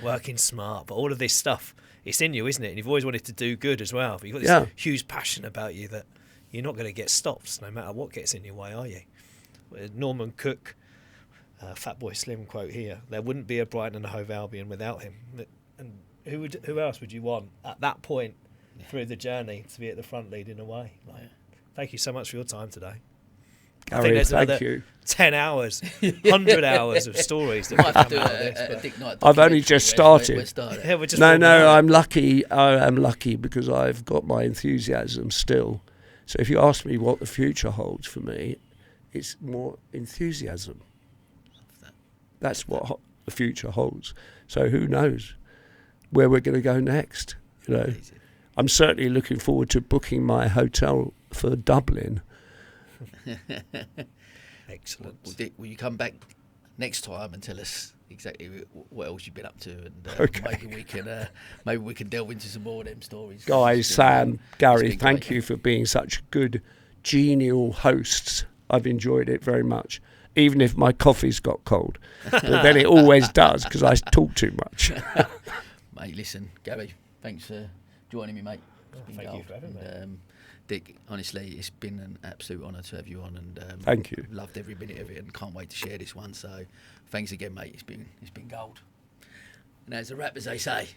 working smart. But all of this stuff, it's in you, isn't it? And you've always wanted to do good as well. But you've got this huge passion about you that you're not going to get stopped no matter what gets in your way, are you? Norman Cook, Fatboy Slim quote here: "There wouldn't be a Brighton and Hove Albion without him." And who else would you want at that point through the journey to be at the front leading the way? Thank you so much for your time today. Gary, I think there's thank another you. 10 hours, 100 hours of stories that we come out of this. I've only just started. Yeah, we're just I'm lucky. I am lucky because I've got my enthusiasm still. So if you ask me what the future holds for me, it's more enthusiasm. That's what the future holds. So who knows where we're going to go next? I'm certainly looking forward to booking my hotel for Dublin. Excellent. Will you come back next time and tell us exactly what else you've been up to, and maybe we can delve into some more of them stories. Guys, Sam, Gary, thank you for being such good, genial hosts. I've enjoyed it very much, even if my coffee's got cold. But then it always does, because I talk too much. Mate, listen, Gary, thanks for joining me, mate. Thank you for having me. Dick, honestly, it's been an absolute honour to have you on, and thank you. Loved every minute of it, and can't wait to share this one. So, thanks again, mate. It's been gold. And that's a wrap, as they say.